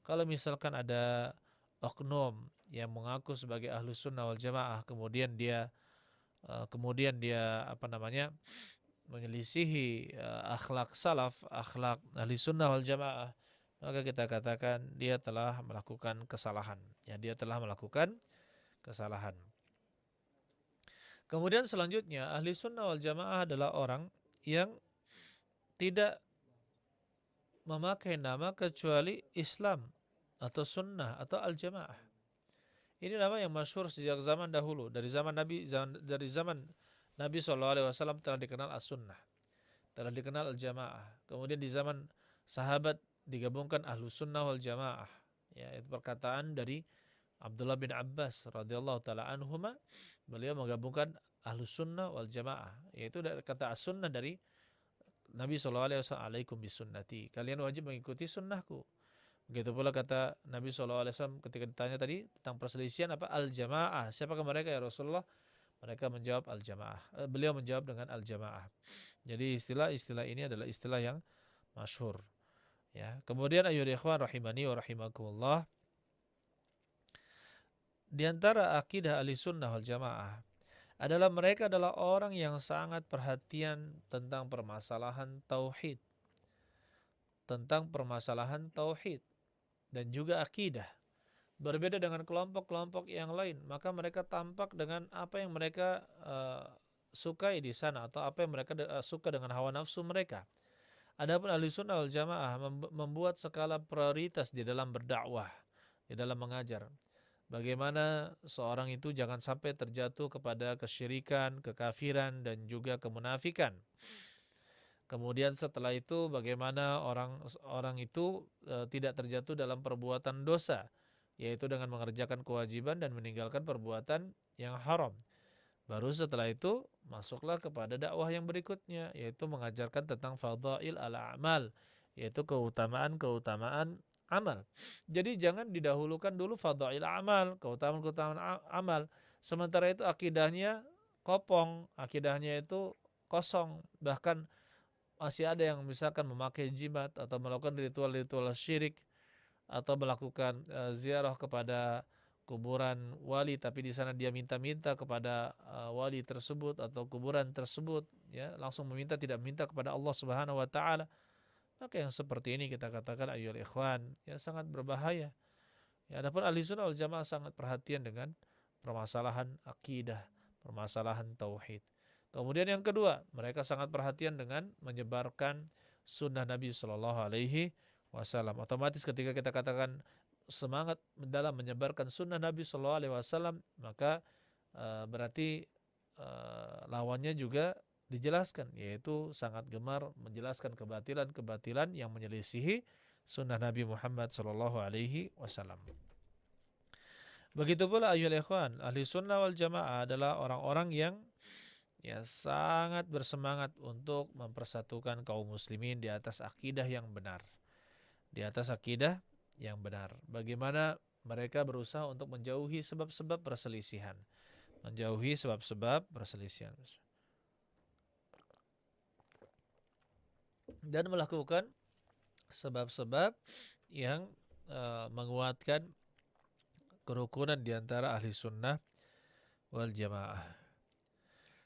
kalau misalkan ada oknum yang mengaku sebagai ahli sunnah wal jamaah, kemudian dia apa namanya menyelisihi akhlak salaf, akhlak ahli sunnah wal jamaah, maka kita katakan dia telah melakukan kesalahan, ya, dia telah melakukan kesalahan. Kemudian selanjutnya ahli sunnah wal jamaah adalah orang yang tidak memakai nama kecuali Islam atau sunnah atau al-jamaah. Ini nama yang masyhur sejak zaman dahulu, dari zaman Nabi SAW telah dikenal as-sunnah, telah dikenal al-jamaah. Kemudian di zaman sahabat digabungkan ahlus sunnah wal jamaah. Ya, itu perkataan dari Abdullah bin Abbas radhiyallahu taala anhuma, beliau menggabungkan ahlus sunnah wal jamaah, yaitu dari kata as-sunnah dari Nabi SAW, alaikum bisunnati, kalian wajib mengikuti sunnahku. Begitu pula kata Nabi SAW ketika ditanya tadi tentang perselisihan apa al-jamaah, siapakah mereka ya Rasulullah? Mereka menjawab al-jamaah. Beliau menjawab dengan al-jamaah. Jadi istilah-istilah ini adalah istilah yang masyhur. Ya. Kemudian ayyuhal ikhwan rahimani wa rahimakumullah, di antara akidah ahli-sunnah wal jamaah adalah mereka adalah orang yang sangat perhatian tentang permasalahan tauhid, dan juga akidah. Berbeda dengan kelompok-kelompok yang lain, maka mereka tampak dengan apa yang mereka sukai di sana, atau apa yang mereka suka dengan hawa nafsu mereka. Adapun ahli sunnah wal jamaah membuat skala prioritas di dalam berdakwah, di dalam mengajar. Bagaimana seorang itu jangan sampai terjatuh kepada kesyirikan, kekafiran, dan juga kemunafikan. Kemudian setelah itu bagaimana orang itu tidak terjatuh dalam perbuatan dosa, yaitu dengan mengerjakan kewajiban dan meninggalkan perbuatan yang haram. Baru setelah itu masuklah kepada dakwah yang berikutnya, yaitu mengajarkan tentang fadhail al-a'mal, yaitu keutamaan amal. Jadi jangan didahulukan dulu fadhail amal, keutamaan amal. Sementara itu akidahnya kopong, akidahnya itu kosong, bahkan masih ada yang misalkan memakai jimat atau melakukan ritual-ritual syirik, atau melakukan ziarah kepada kuburan wali, tapi di sana dia minta-minta kepada wali tersebut atau kuburan tersebut, ya, langsung meminta, tidak meminta kepada Allah Subhanahu wa taala, maka yang seperti ini kita katakan ayyuhal ikhwan, ya, sangat berbahaya. Ya, adapun ahli sunnah wal jamaah sangat perhatian dengan permasalahan akidah, permasalahan tauhid. Kemudian yang kedua, mereka sangat perhatian dengan menyebarkan sunnah Nabi Shallallahu Alaihi Wasallam. Otomatis ketika kita katakan semangat dalam menyebarkan sunnah Nabi Shallallahu Alaihi Wasallam, maka berarti lawannya juga dijelaskan, yaitu sangat gemar menjelaskan kebatilan-kebatilan yang menyelisihi sunnah Nabi Muhammad Shallallahu Alaihi Wasallam. Begitu pula ayyuhal ikhwan, ahli sunnah wal jamaah adalah orang-orang yang, ya, sangat bersemangat untuk mempersatukan kaum muslimin di atas akidah yang benar. Di atas akidah yang benar. Bagaimana mereka berusaha untuk menjauhi sebab-sebab perselisihan. Menjauhi sebab-sebab perselisihan. Dan melakukan sebab-sebab yang menguatkan kerukunan di antara ahli sunnah wal jamaah.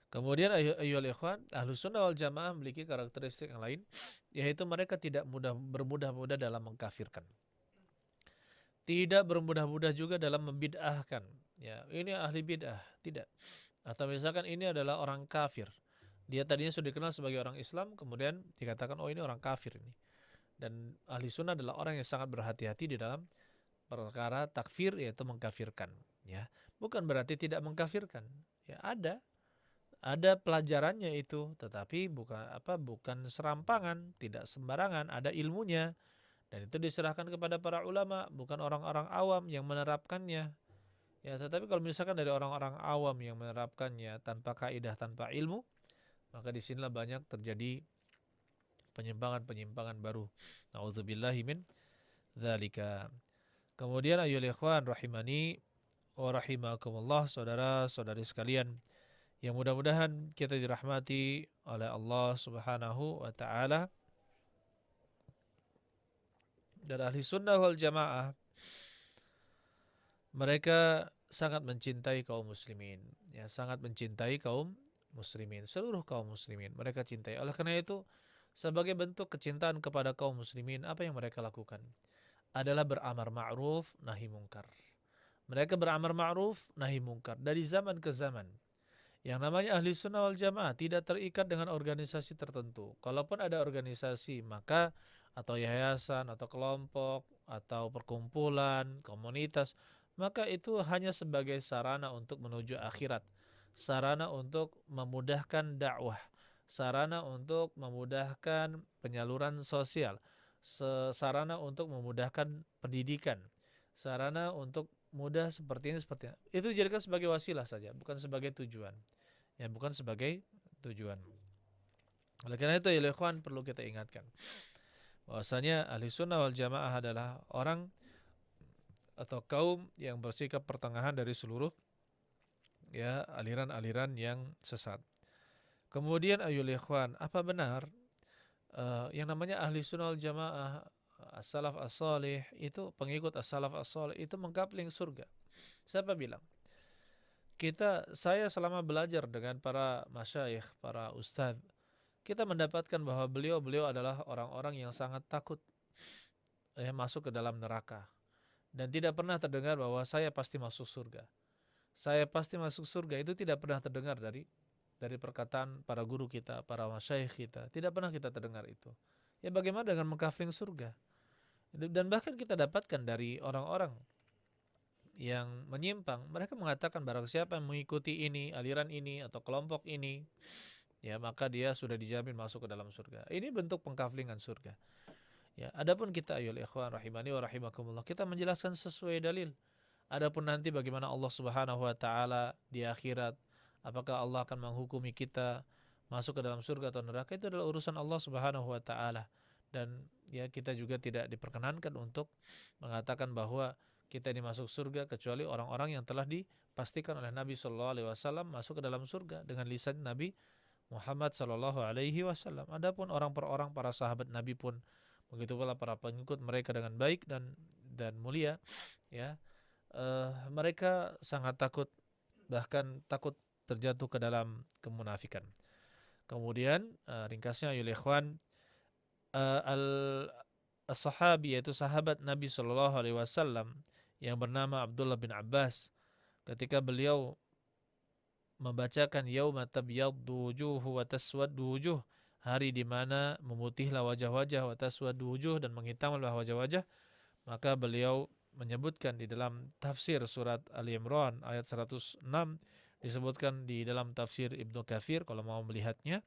Kemudian ayyuhal ikhwan, ahli sunnah wal jamaah memiliki karakteristik yang lain, yaitu mereka tidak bermudah-mudah dalam mengkafirkan. Tidak bermudah-mudah juga dalam membid'ahkan. Ya, ini ahli bid'ah, tidak. Atau misalkan ini adalah orang kafir. Dia tadinya sudah dikenal sebagai orang Islam, kemudian dikatakan oh ini orang kafir ini. Dan ahli sunnah adalah orang yang sangat berhati-hati di dalam perkara takfir, yaitu mengkafirkan, ya. Bukan berarti tidak mengkafirkan, ya, ada pelajarannya itu, tetapi bukan serampangan, tidak sembarangan, ada ilmunya, dan itu diserahkan kepada para ulama, bukan orang-orang awam yang menerapkannya, ya. Tetapi kalau misalkan dari orang-orang awam yang menerapkannya tanpa kaidah, tanpa ilmu, maka disinilah banyak terjadi penyimpangan-penyimpangan baru. Nauzubillahi min dzalika. Kemudian ayyuhal ikhwan rahimani wa rahimakumullah, saudara-saudari sekalian yang mudah-mudahan kita dirahmati oleh Allah Subhanahu wa taala. Dan ahli sunnah wal jamaah, mereka sangat mencintai kaum muslimin, ya, sangat mencintai kaum muslimin, seluruh kaum muslimin mereka cintai. Oleh karena itu, sebagai bentuk kecintaan kepada kaum muslimin, apa yang mereka lakukan adalah beramar ma'ruf nahi mungkar. Mereka beramar ma'ruf nahi mungkar dari zaman ke zaman. Yang namanya ahli sunnah wal jamaah tidak terikat dengan organisasi tertentu. Kalaupun ada organisasi, maka atau yayasan atau kelompok atau perkumpulan, komunitas, maka itu hanya sebagai sarana untuk menuju akhirat, sarana untuk memudahkan dakwah, sarana untuk memudahkan penyaluran sosial, sarana untuk memudahkan pendidikan, sarana untuk mudah seperti ini, seperti ini. Itu dijadikan sebagai wasilah saja, bukan sebagai tujuan. Ya, bukan sebagai tujuan. Oleh karena itu, ya ikhwan, perlu kita ingatkan bahwasanya ahli sunnah wal jamaah adalah orang atau kaum yang bersikap pertengahan dari seluruh, ya, aliran-aliran yang sesat. Kemudian ayyuhal ikhwan, apa benar yang namanya ahli sunnah wal jamaah, as-salaf as-salih, itu pengikut as-salaf as-salih itu mengkapling surga? Siapa bilang? Saya selama belajar dengan para masyayikh, para ustadz, kita mendapatkan bahwa beliau adalah orang-orang yang sangat takut masuk ke dalam neraka, dan tidak pernah terdengar bahwa saya pasti masuk surga. Saya pasti masuk surga itu tidak pernah terdengar dari perkataan para guru kita, para masyayikh kita. Tidak pernah kita terdengar itu. Ya, bagaimana dengan mengkafling surga? Dan bahkan kita dapatkan dari orang-orang yang menyimpang, mereka mengatakan barang siapa yang mengikuti ini, aliran ini atau kelompok ini, ya, maka dia sudah dijamin masuk ke dalam surga. Ini bentuk pengkaflingan surga. Ya, adapun kita ayyuhal ikhwan rahimani wa rahimakumullah, kita menjelaskan sesuai dalil. Adapun nanti bagaimana Allah Subhanahu wa taala di akhirat, apakah Allah akan menghukumi kita masuk ke dalam surga atau neraka, itu adalah urusan Allah Subhanahu wa taala. Dan ya, kita juga tidak diperkenankan untuk mengatakan bahwa kita dimasuk surga kecuali orang-orang yang telah dipastikan oleh Nabi Shallallahu Alaihi Wasallam masuk ke dalam surga dengan lisan Nabi Muhammad Shallallahu Alaihi Wasallam. Adapun orang per orang, para sahabat Nabi pun begitu pula para pengikut mereka dengan baik dan dan mulia, ya, mereka sangat takut, bahkan takut terjatuh ke dalam kemunafikan. Kemudian ringkasnya ayo ikhwan, al as-sahabi, yaitu sahabat Nabi Shallallahu Alaihi Wasallam yang bernama Abdullah bin Abbas, ketika beliau membacakan yauma tabyaddu wujuhu wa taswaddu wujuh, hari di mana memutihlah wajah-wajah, wa taswaddu wujuh, dan menghitamlah wajah-wajah, maka beliau menyebutkan di dalam tafsir surat Ali Imran ayat 106, disebutkan di dalam tafsir Ibnu Katsir kalau mau melihatnya.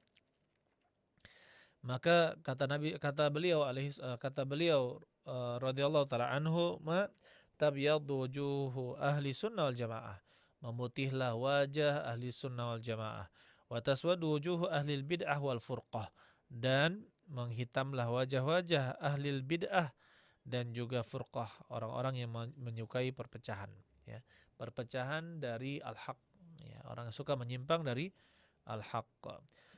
Maka kata beliau radhiyallahu taala anhu, ma tabyaddu wujuhu ahli sunnah wal jamaah, memutihlah wajah ahli sunnah wal jamaah, wa taswaddu wujuhu ahli bid'ah wal furqah, dan menghitamlah wajah-wajah ahli bid'ah dan juga furqah, orang-orang yang menyukai perpecahan, ya, perpecahan dari al-haq, ya, orang yang suka menyimpang dari al-haq.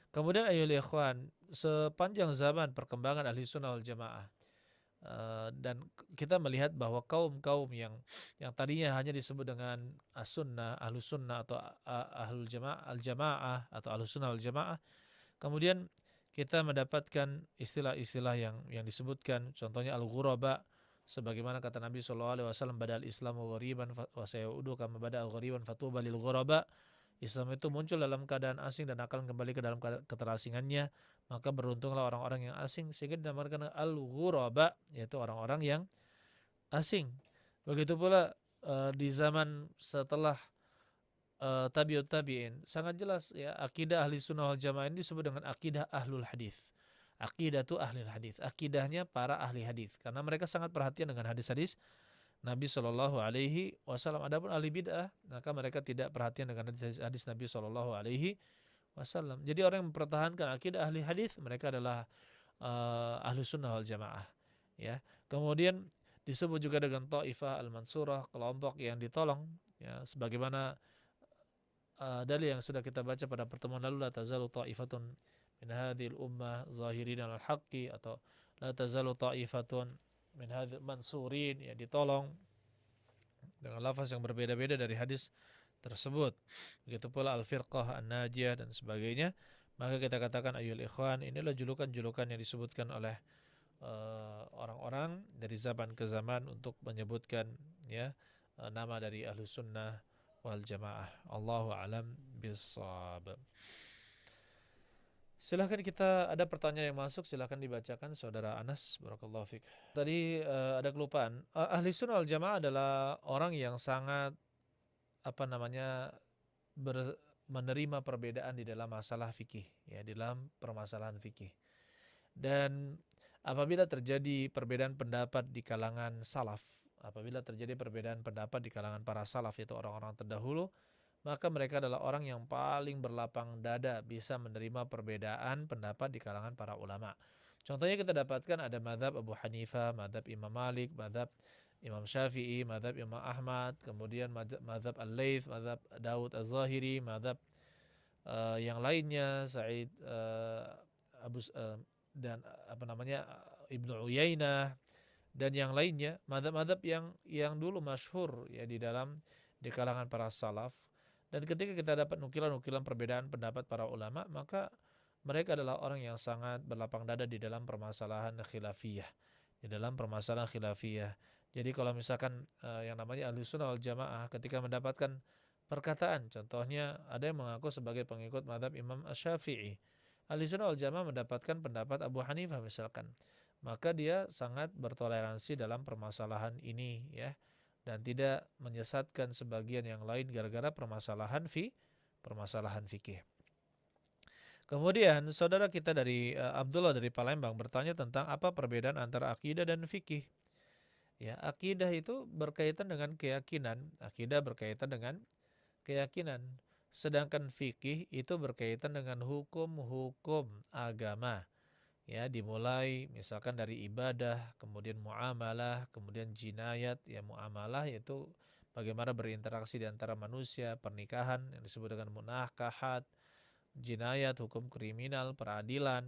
Kemudian ayolah ikhwan, sepanjang zaman perkembangan ahli sunnah wal jamaah, dan kita melihat bahwa kaum-kaum yang tadinya hanya disebut dengan as-sunnah, ahlus sunnah, atau ahlul jamaah, al-jamaah, atau ahlus sunnah wal jamaah, kemudian kita mendapatkan istilah-istilah yang disebutkan, contohnya al-ghuraba, sebagaimana kata Nabi SAW, badal islamu ghariban wa sayaudu kama bada ghariban fatuba lil ghuraba. Islam itu muncul dalam keadaan asing dan akan kembali ke dalam keterasingannya, maka beruntunglah orang-orang yang asing, sehingga dinamakan al-ghuraba, yaitu orang-orang yang asing. Begitu pula di zaman setelah tabiut tabiin, sangat jelas, ya, akidah ahli sunnah wal jamaah ini disebut dengan akidah ahlul hadis. Akidah itu ahli hadis, akidahnya para ahli hadis, karena mereka sangat perhatian dengan hadis-hadis Nabi Shallallahu Alaihi Wasallam. Adapun ahli bid'ah, maka mereka tidak perhatian dengan hadis Nabi Shallallahu Alaihi Wasallam. Jadi orang yang mempertahankan akidah ahli hadis, mereka adalah ahli sunnah wal jamaah. Ya, kemudian disebut juga dengan Taifah al-Mansurah, kelompok yang ditolong. Ya, sebagaimana dalil yang sudah kita baca pada pertemuan lalu, la tazalu ta'ifatun min hadhil ummah zahirin al-haqqi, atau la tazalu ta'ifatun min hadhil mansurin, ya, ditolong dengan lafaz yang berbeda-beda dari hadis tersebut. Begitu pula al-firqah an-najiyah dan sebagainya. Maka kita katakan ayyul ikhwan, inilah julukan-julukan yang disebutkan oleh orang-orang dari zaman ke zaman untuk menyebutkan, ya, nama dari ahlus sunnah wal jamaah. Allahu alam bissawab. Silahkan, kita ada pertanyaan yang masuk, silahkan dibacakan saudara Anas, barakallahu fik. Tadi ada kelupaan. Ahli sunnah wal jamaah adalah orang yang sangat menerima perbedaan di dalam masalah fikih, ya, di dalam permasalahan fikih. Dan apabila terjadi perbedaan pendapat di kalangan salaf, apabila terjadi perbedaan pendapat di kalangan para salaf, yaitu orang-orang terdahulu, maka mereka adalah orang yang paling berlapang dada bisa menerima perbedaan pendapat di kalangan para ulama. Contohnya kita dapatkan ada mazhab Abu Hanifah, mazhab Imam Malik, mazhab Imam Syafi'i, mazhab Imam Ahmad, kemudian mazhab Al-Laits, mazhab Daud Az-Zahiri, mazhab yang lainnya, Sa'id dan Ibnu Uyainah dan yang lainnya, mazhab-mazhab yang dulu masyhur, ya, di kalangan para salaf. Dan ketika kita dapat nukilan-nukilan perbedaan pendapat para ulama, maka mereka adalah orang yang sangat berlapang dada di dalam permasalahan khilafiyah, di dalam permasalahan khilafiyah. Jadi kalau misalkan yang namanya ahli sunnah wal jamaah ketika mendapatkan perkataan, contohnya ada yang mengaku sebagai pengikut mazhab Imam Asy-Syafi'i, ahli sunnah wal jamaah mendapatkan pendapat Abu Hanifah misalkan, maka dia sangat bertoleransi dalam permasalahan ini, ya, dan tidak menyesatkan sebagian yang lain gara-gara permasalahan fikih. Kemudian saudara kita dari Abdullah dari Palembang bertanya tentang apa perbedaan antara akidah dan fikih. Ya, akidah itu berkaitan dengan keyakinan, akidah berkaitan dengan keyakinan. Sedangkan fikih itu berkaitan dengan hukum-hukum agama. Ya, dimulai misalkan dari ibadah, kemudian muamalah, kemudian jinayat. Ya, muamalah yaitu bagaimana berinteraksi di antara manusia, pernikahan yang disebut dengan munakahat, jinayat hukum kriminal, peradilan.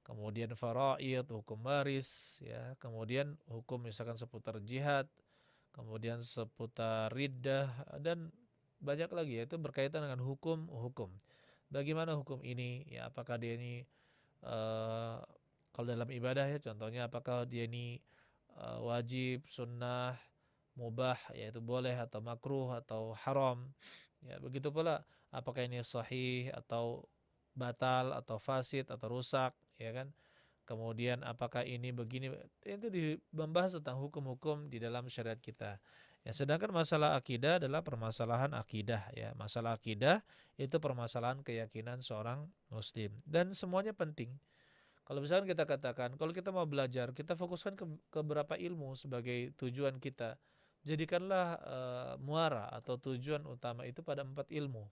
kemudian faraid, hukum waris, ya, kemudian hukum misalkan seputar jihad, kemudian seputar riddah dan banyak lagi, yaitu berkaitan dengan hukum-hukum. Bagaimana hukum ini? Ya, apakah dia ini eh, kalau dalam ibadah ya, contohnya apakah dia ini wajib, sunnah, mubah, yaitu boleh atau makruh atau haram. Ya, begitu pula apakah ini sahih atau batal atau fasid atau rusak, ya kan? Kemudian apakah ini begini, itu membahas tentang hukum-hukum di dalam syariat kita. Ya, sedangkan masalah akidah adalah permasalahan akidah, ya. Masalah akidah itu permasalahan keyakinan seorang muslim dan semuanya penting. Kalau misalkan kita katakan, kalau kita mau belajar, kita fokuskan ke beberapa ilmu sebagai tujuan kita. Jadikanlah muara atau tujuan utama itu pada 4 ilmu.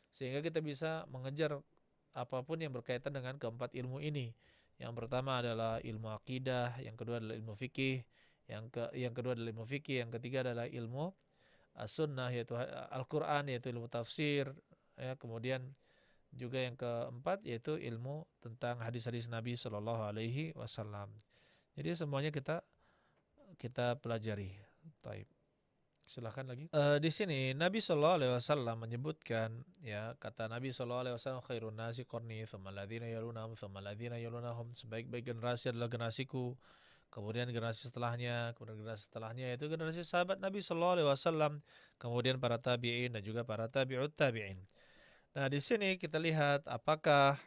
Sehingga kita bisa mengejar apapun yang berkaitan dengan keempat ilmu ini. Yang pertama adalah ilmu akidah, yang kedua adalah ilmu fikih, yang kedua adalah ilmu fikih, yang ketiga adalah ilmu as-sunnah yaitu Al-Qur'an, yaitu ilmu tafsir, ya, kemudian juga yang keempat yaitu ilmu tentang hadis-hadis Nabi Shallallahu Alaihi Wasallam. Jadi semuanya kita kita pelajari. Taib. Silahkan lagi. Di sini Nabi Shallallahu Alaihi Wasallam menyebutkan, ya, kata Nabi Shallallahu Alaihi Wasallam, khairun nasi qarni, tsumma alladziina yalunahum, tsumma alladziina yalunahum, sebaik-baik generasi adalah generasiku, kemudian generasi setelahnya, kemudian generasi setelahnya, yaitu generasi sahabat Nabi Shallallahu Alaihi Wasallam, kemudian para tabi'in dan juga para tabi'ut tabi'in. Nah, di sini kita lihat apakah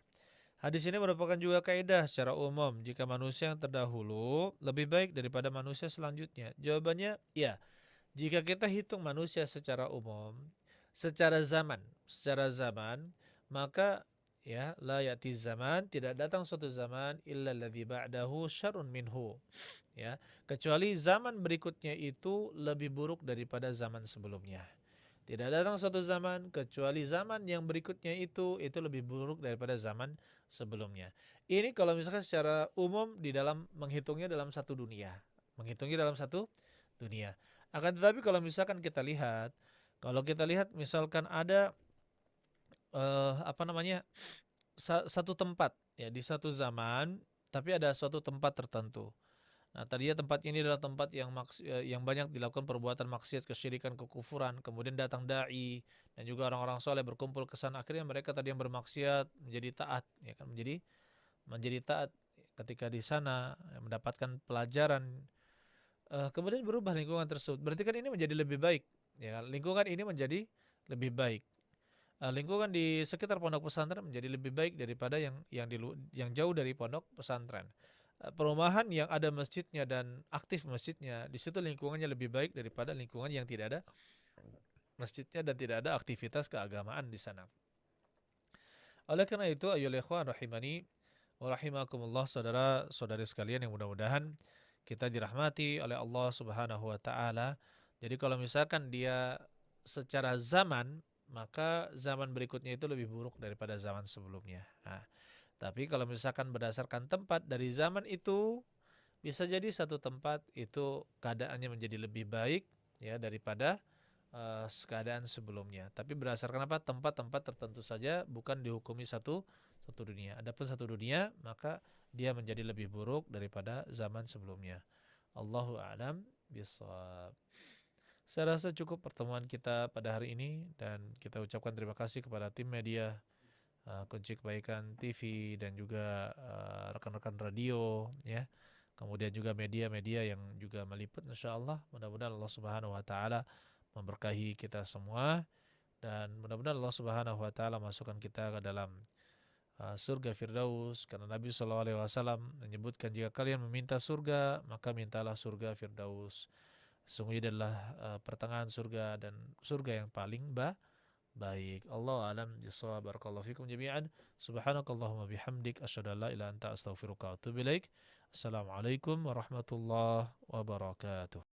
hadis ini merupakan juga kaidah secara umum jika manusia yang terdahulu lebih baik daripada manusia selanjutnya. Jawabannya ya. Jika kita hitung manusia secara umum, secara zaman, maka ya la ya'ti zaman, tidak datang suatu zaman illa alladzi ba'dahu syarrun minhu. Ya, kecuali zaman berikutnya itu lebih buruk daripada zaman sebelumnya. Tidak datang suatu zaman kecuali zaman yang berikutnya itu lebih buruk daripada zaman sebelumnya. Ini kalau misalkan secara umum di dalam menghitungnya dalam satu dunia. Menghitungnya dalam satu dunia. Akan tetapi kalau misalkan kita lihat, kalau kita lihat misalkan ada apa namanya, satu tempat ya di satu zaman, tapi ada suatu tempat tertentu. Nah, tadinya tempat ini adalah tempat yang banyak dilakukan perbuatan maksiat, kesyirikan, kekufuran. Kemudian datang dai dan juga orang-orang soleh berkumpul ke sana. Akhirnya mereka tadi yang bermaksiat menjadi taat, ya kan, menjadi taat ketika di sana mendapatkan pelajaran. Kemudian berubah lingkungan tersebut. Berarti kan ini menjadi lebih baik, ya kan? Lingkungan ini menjadi lebih baik. Lingkungan di sekitar pondok pesantren menjadi lebih baik daripada yang jauh dari pondok pesantren. Perumahan yang ada masjidnya dan aktif masjidnya, di situ lingkungannya lebih baik daripada lingkungan yang tidak ada masjidnya dan tidak ada aktivitas keagamaan di sana. Oleh karena itu, ayolah ikhwan rahimani wa rahimakumullah, saudara-saudari sekalian yang mudah-mudahan kita dirahmati oleh Allah Subhanahu wa taala. Jadi kalau misalkan dia secara zaman, maka zaman berikutnya itu lebih buruk daripada zaman sebelumnya. Nah, tapi kalau misalkan berdasarkan tempat dari zaman itu, bisa jadi satu tempat itu keadaannya menjadi lebih baik ya daripada keadaan sebelumnya. Tapi berdasarkan apa? Tempat-tempat tertentu saja, bukan dihukumi satu dunia. Adapun satu dunia, maka dia menjadi lebih buruk daripada zaman sebelumnya. Allahu a'lam bishawab. Saya rasa cukup pertemuan kita pada hari ini dan kita ucapkan terima kasih kepada tim media Kunci Kebaikan TV dan juga rekan-rekan radio, ya. Kemudian juga media-media yang juga meliput, insyaallah. Mudah-mudahan Allah Subhanahu wa taala memberkahi kita semua dan mudah-mudahan Allah Subhanahu wa taala masukkan kita ke dalam surga Firdaus, karena Nabi sallallahu alaihi wasallam menyebutkan jika kalian meminta surga maka mintalah surga Firdaus. Sesungguhnya adalah pertengahan surga dan surga yang paling baik. Allah alam bisawab. Barakallahu fikum jami'an. Subhanakallahumma bihamdik asyhadu an la ilaha illa anta astaghfiruka wa atubu ilaik. Assalamualaikum warahmatullahi wabarakatuh.